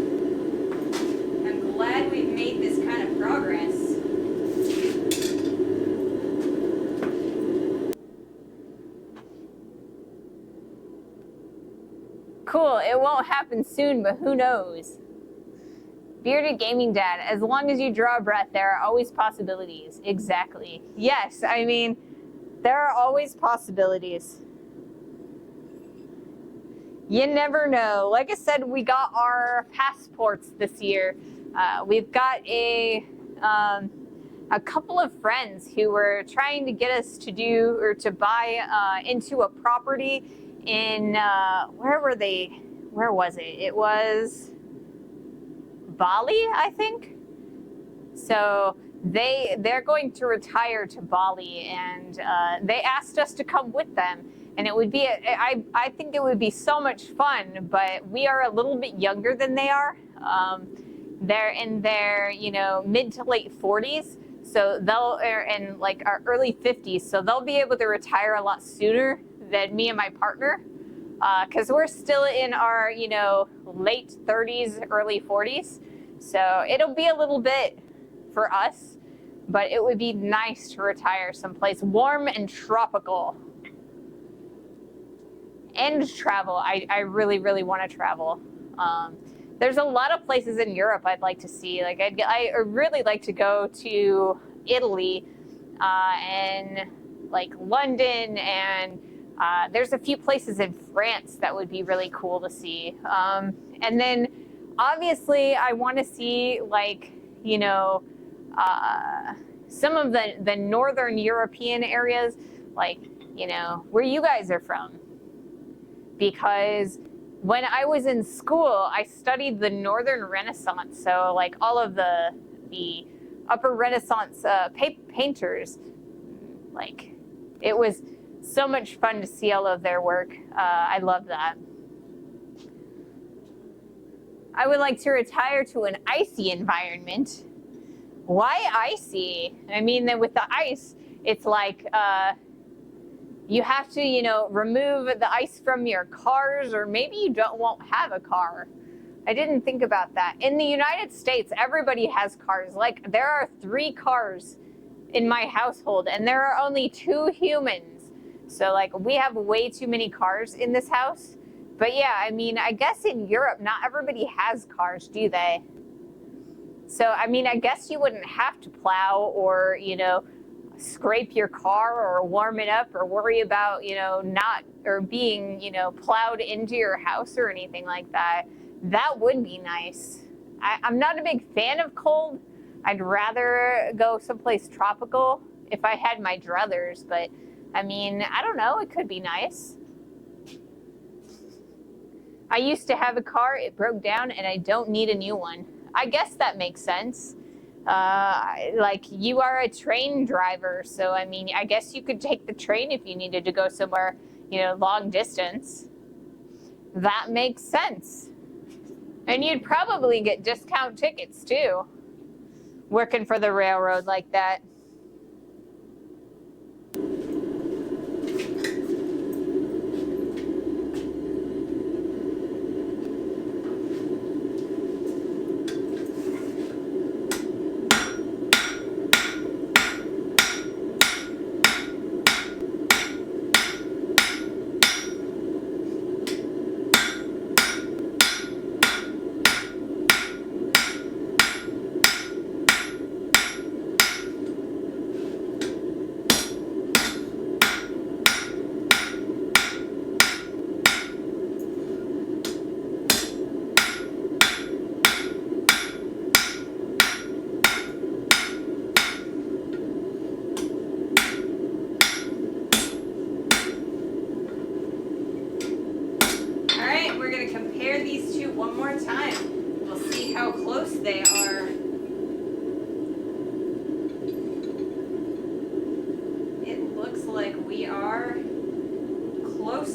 I'm glad we've made this kind of progress. Cool, it won't happen soon, but who knows? Bearded Gaming Dad, as long as you draw a breath, there are always possibilities. Exactly. Yes, I mean, there are always possibilities. You never know. Like I said, we got our passports this year. We've got a couple of friends who were trying to get us to do or to buy into a property in, where were they? Where was it? It was Bali, I think. So they're going to retire to Bali, and they asked us to come with them. And it would be, I think it would be so much fun, but we are a little bit younger than they are. They're in their, mid to late 40s. So they'll, in like our early 50s. So they'll be able to retire a lot sooner than me and my partner. Because we're still in our, late 30s, early 40s. So it'll be a little bit for us, but it would be nice to retire someplace warm and tropical. And travel. I really, really want to travel. There's a lot of places in Europe I'd like to see. Like I really like to go to Italy and like London, and there's a few places in France that would be really cool to see. And then obviously I want to see like, some of the northern European areas, like, where you guys are from. Because when I was in school, I studied the Northern Renaissance. So like all of the upper Renaissance painters, like it was so much fun to see all of their work. I love that. I would like to retire to an icy environment. Why icy? I mean, that with the ice, it's like, you have to, remove the ice from your cars, or maybe you won't have a car. I didn't think about that. In the United States, everybody has cars. Like, there are 3 cars in my household, and there are only 2 humans. So, like, we have way too many cars in this house. But yeah, I mean, I guess in Europe, not everybody has cars, do they? So, I mean, I guess you wouldn't have to plow or, scrape your car or warm it up or worry about, not or being, plowed into your house or anything like that. That would be nice. I'm not a big fan of cold. I'd rather go someplace tropical if I had my druthers, but I mean, I don't know, it could be nice. I used to have a car, it broke down, and I don't need a new one. I guess that makes sense. Like, you are a train driver, so I mean, I guess you could take the train if you needed to go somewhere, long distance. That makes sense. And you'd probably get discount tickets too, working for the railroad like that.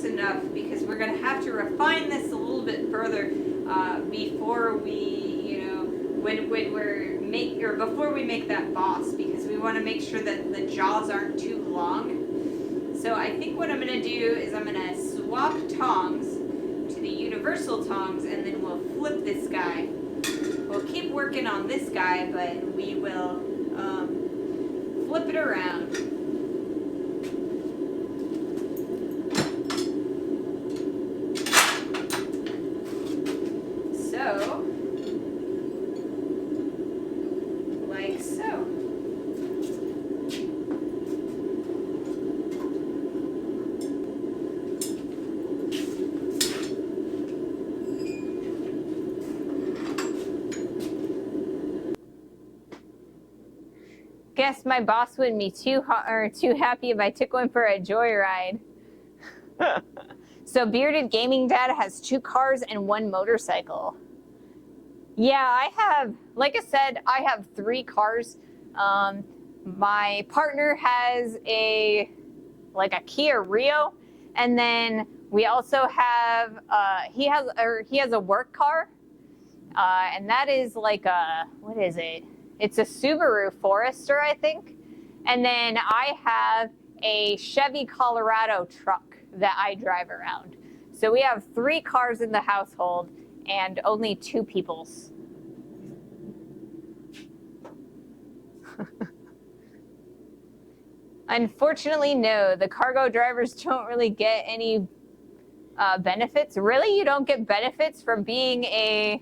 close enough because we're going to have to refine this a little bit further before we, you know, before we make that boss, because we want to make sure that the jaws aren't too long. So I think what I'm going to do is I'm going to swap tongs to the universal tongs, and then we'll flip this guy. We'll keep working on this guy, but we will flip it around. So, like so. Guess my boss wouldn't be too happy if I took one for a joyride. So Bearded Gaming Dad has 2 cars and 1 motorcycle. Yeah, I have, like I said, I have 3 cars. My partner has a Kia Rio, and then we also have he has a work car, and that is like a, what is it? It's a Subaru Forester, I think. And then I have a Chevy Colorado truck that I drive around. So we have 3 cars in the household and only 2 peoples. Unfortunately, no. The cargo drivers don't really get any benefits. Really? You don't get benefits from being a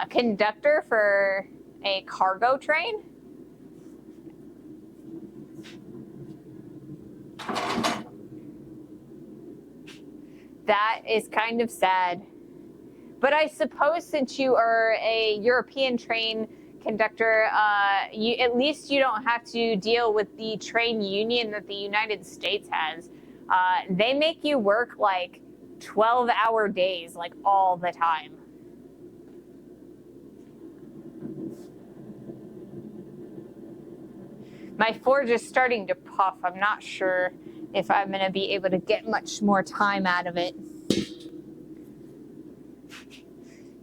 conductor for a cargo train? That is kind of sad. But I suppose since you are a European train conductor, at least you don't have to deal with the train union that the United States has. They make you work like 12-hour days, like all the time. My forge is starting to puff. I'm not sure if I'm going to be able to get much more time out of it.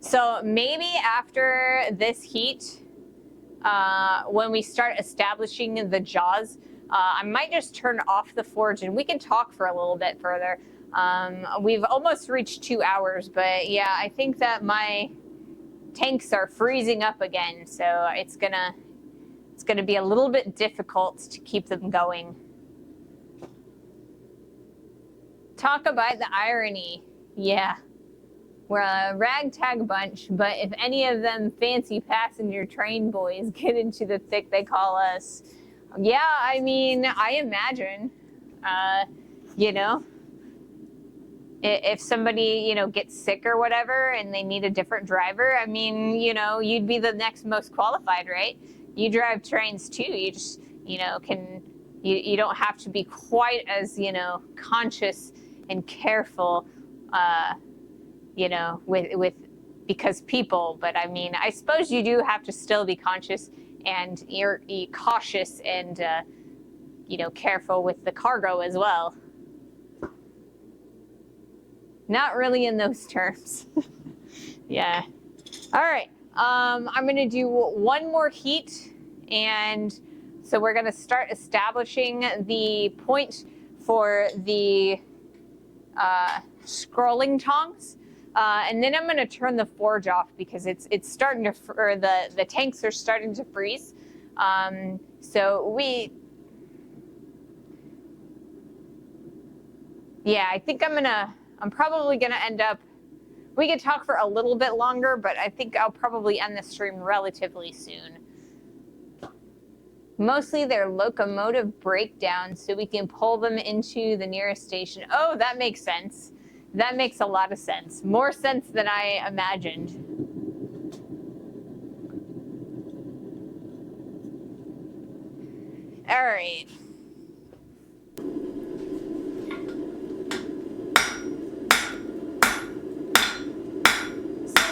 So maybe after this heat, when we start establishing the jaws, I might just turn off the forge and we can talk for a little bit further. We've almost reached 2 hours, but yeah, I think that my tanks are freezing up again, so it's gonna be a little bit difficult to keep them going. Talk about the irony. Yeah. We're a ragtag bunch, but if any of them fancy passenger train boys get into the thick they call us, yeah, I mean, I imagine, you know, if somebody, you know, gets sick or whatever and they need a different driver, I mean, you know, you'd be the next most qualified, right? You drive trains too. You just, you know, you don't have to be quite as, you know, conscious and careful, you know, because people, but I mean, I suppose you do have to still be conscious and you're cautious and, you know, careful with the cargo as well. Not really in those terms. Yeah. All right. I'm going to do 1 more heat, and so we're going to start establishing the point for the scrolling tongs, and then I'm going to turn the forge off because it's starting to, or the tanks are starting to freeze. So yeah, I think I'm probably going to end up. We could talk for a little bit longer, but I think I'll probably end the stream relatively soon. Mostly their locomotive breakdowns, so we can pull them into the nearest station. Oh, that makes sense. That makes a lot of sense. More sense than I imagined. All right.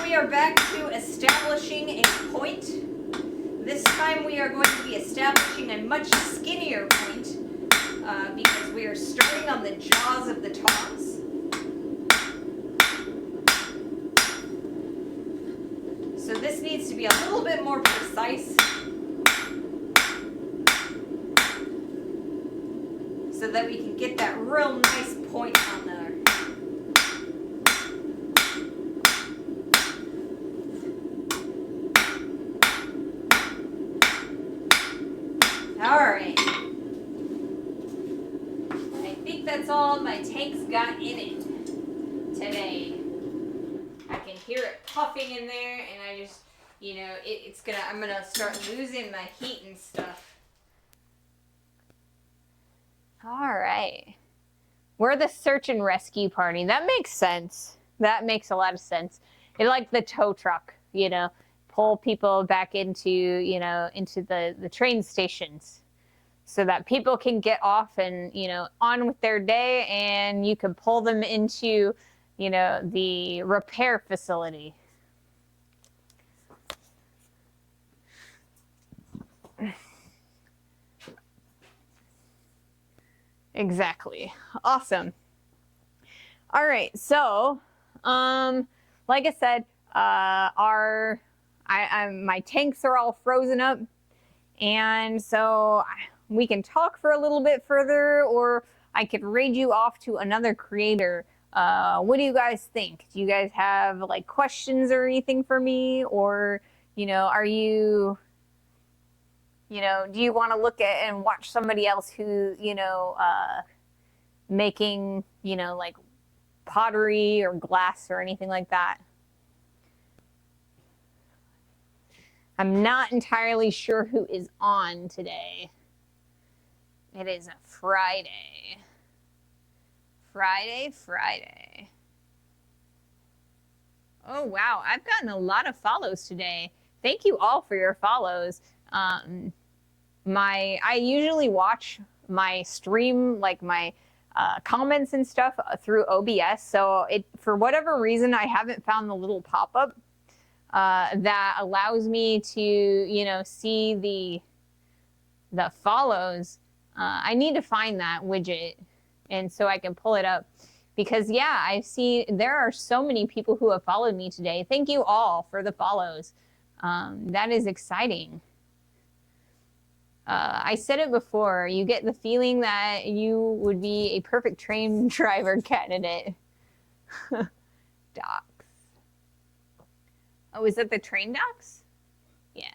We are back to establishing a point. This time we are going to be establishing a much skinnier point because as we are starting on the jaws of the tongs. So this needs to be a little bit more precise so that we can get that real nice point on there. Alright. I think that's all my tank's got in it today. I can hear it puffing in there, and I just, you know, I'm gonna start losing my heat and stuff. Alright. We're the search and rescue party. That makes sense. That makes a lot of sense. It's like the tow truck, you know, pull people back into, you know, into the train stations so that people can get off and, you know, on with their day, and you can pull them into, you know, the repair facility. Exactly. Awesome. All right. So, like I said, my tanks are all frozen up, and so we can talk for a little bit further, or I could raid you off to another creator. What do you guys think? Do you guys have like questions or anything for me, or, you know, are you, you know, do you want to look at and watch somebody else who, you know, making, you know, like pottery or glass or anything like that? I'm not entirely sure who is on today. It is a Friday. Friday. Oh, wow. I've gotten a lot of follows today. Thank you all for your follows. I usually watch my stream, like my comments and stuff through OBS. So for whatever reason, I haven't found the little pop-up that allows me to, you know, see the follows. I need to find that widget, and so I can pull it up, because yeah, I see there are so many people who have followed me today. Thank you all for the follows. That is exciting. I said it before, you get the feeling that you would be a perfect train driver candidate. Docks. Oh, is that the train docks? Yeah.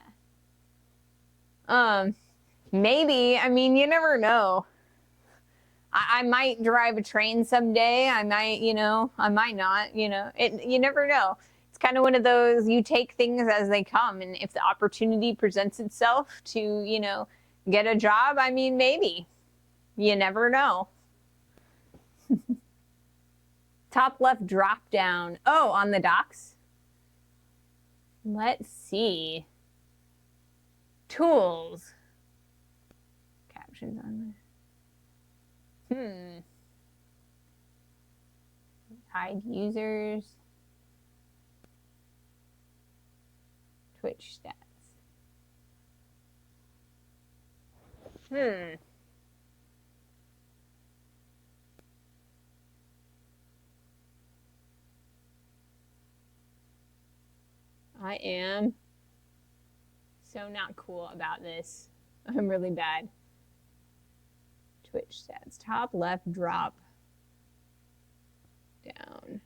Maybe. I mean, you never know. I might drive a train someday. I might, you know, I might not, you know. You never know. It's kind of one of those, you take things as they come, and if the opportunity presents itself to, you know, get a job, I mean, maybe. You never know. Top left drop down. Oh, on the docks? Let's see. Tools. Captions on there. Hide users. Twitch stats. I am so not cool about this. I'm really bad. Twitch stats. Top left drop down.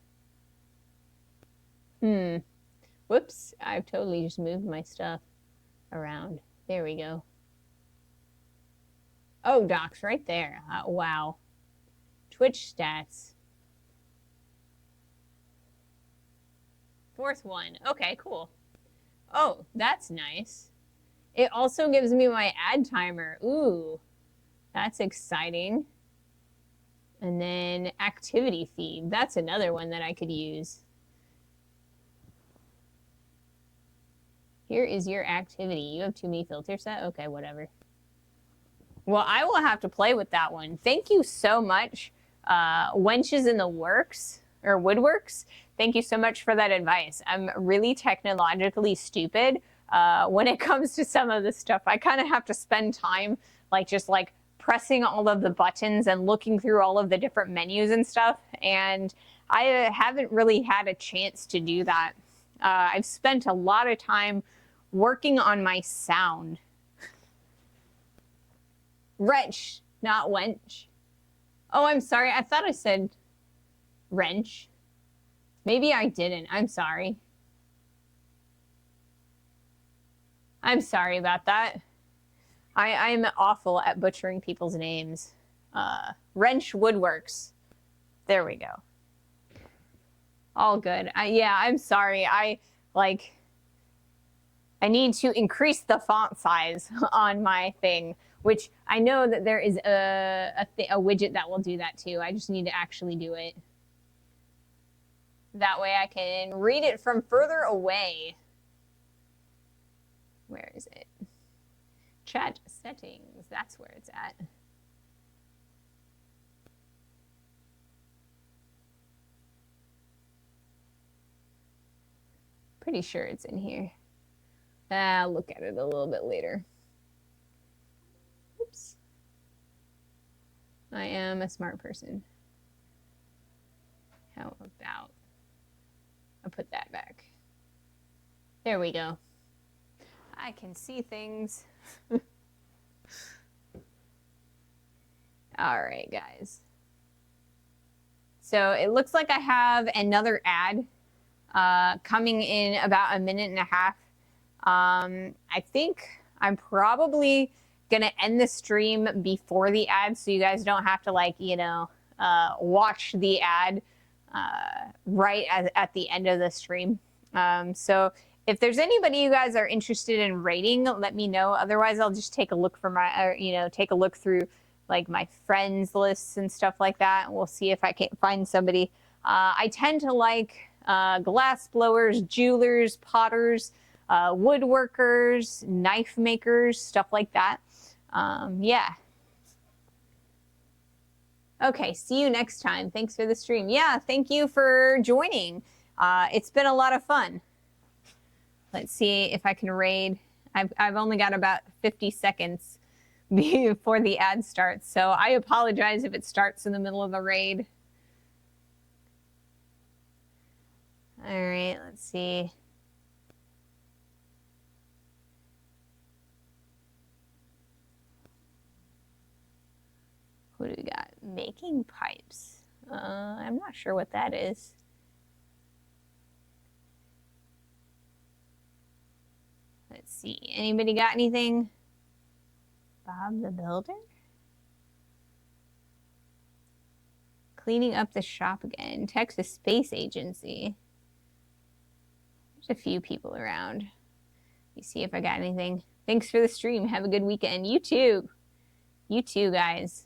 Whoops. I've totally just moved my stuff around. There we go. Oh, docs right there. Wow. Twitch stats. Fourth one. Okay, cool. Oh, that's nice. It also gives me my ad timer. Ooh, that's exciting. And then activity feed. That's another one that I could use. Here is your activity. You have too many filters set? Okay, whatever. Well, I will have to play with that one. Thank you so much, Wenches in the Works, or Woodworks. Thank you so much for that advice. I'm really technologically stupid when it comes to some of this stuff. I kind of have to spend time, like, just like pressing all of the buttons and looking through all of the different menus and stuff, and I haven't really had a chance to do that. I've spent a lot of time working on my sound. Wrench, not wench. Oh, I'm sorry. I thought I said wrench. Maybe I didn't. I'm sorry. I'm sorry about that. I'm awful at butchering people's names. Wrench Woodworks. There we go. All good. Yeah, I'm sorry. I need to increase the font size on my thing, which I know that there is a widget that will do that too. I just need to actually do it. That way I can read it from further away. Where is it? Chat settings. That's where it's at. Pretty sure it's in here. I'll look at it a little bit later. Oops. I am a smart person. How about I'll put that back. There we go. I can see things. All right, guys. So it looks like I have another ad coming in about a minute and a half. I think I'm probably gonna end the stream before the ad, so you guys don't have to watch the ad right at the end of the stream. So if there's anybody you guys are interested in rating, let me know. Otherwise, I'll just take a look for take a look through like my friends lists and stuff like that, and we'll see if I can find somebody. I tend to like glass blowers, jewelers, potters, woodworkers, knife makers, stuff like that. Yeah. Okay, see you next time. Thanks for the stream. Yeah, thank you for joining. It's been a lot of fun. Let's see if I can raid. I've only got about 50 seconds before the ad starts, so I apologize if it starts in the middle of the raid. All right, let's see. What do we got? Making pipes. I'm not sure what that is. Let's see. Anybody got anything? Bob the Builder? Cleaning up the shop again. Texas Space Agency. There's a few people around. Let me see if I got anything. Thanks for the stream. Have a good weekend. You too. You too, guys.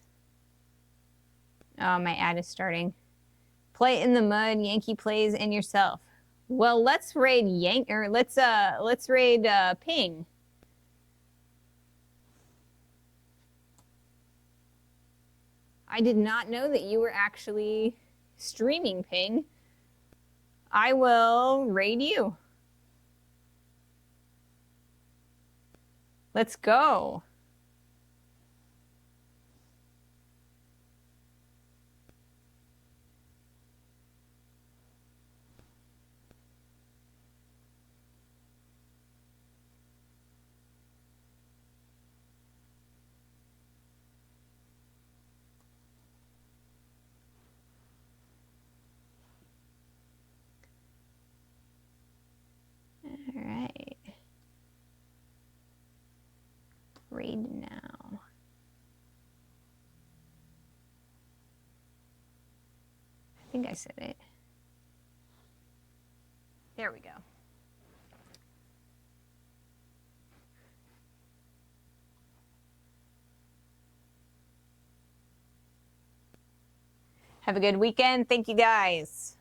Oh, my ad is starting. Play in the mud, Yankee plays, and yourself. Well, let's raid let's raid Ping. I did not know that you were actually streaming, Ping. I will raid you. Let's go. All right. Raid now. I think I said it. There we go. Have a good weekend. Thank you, guys.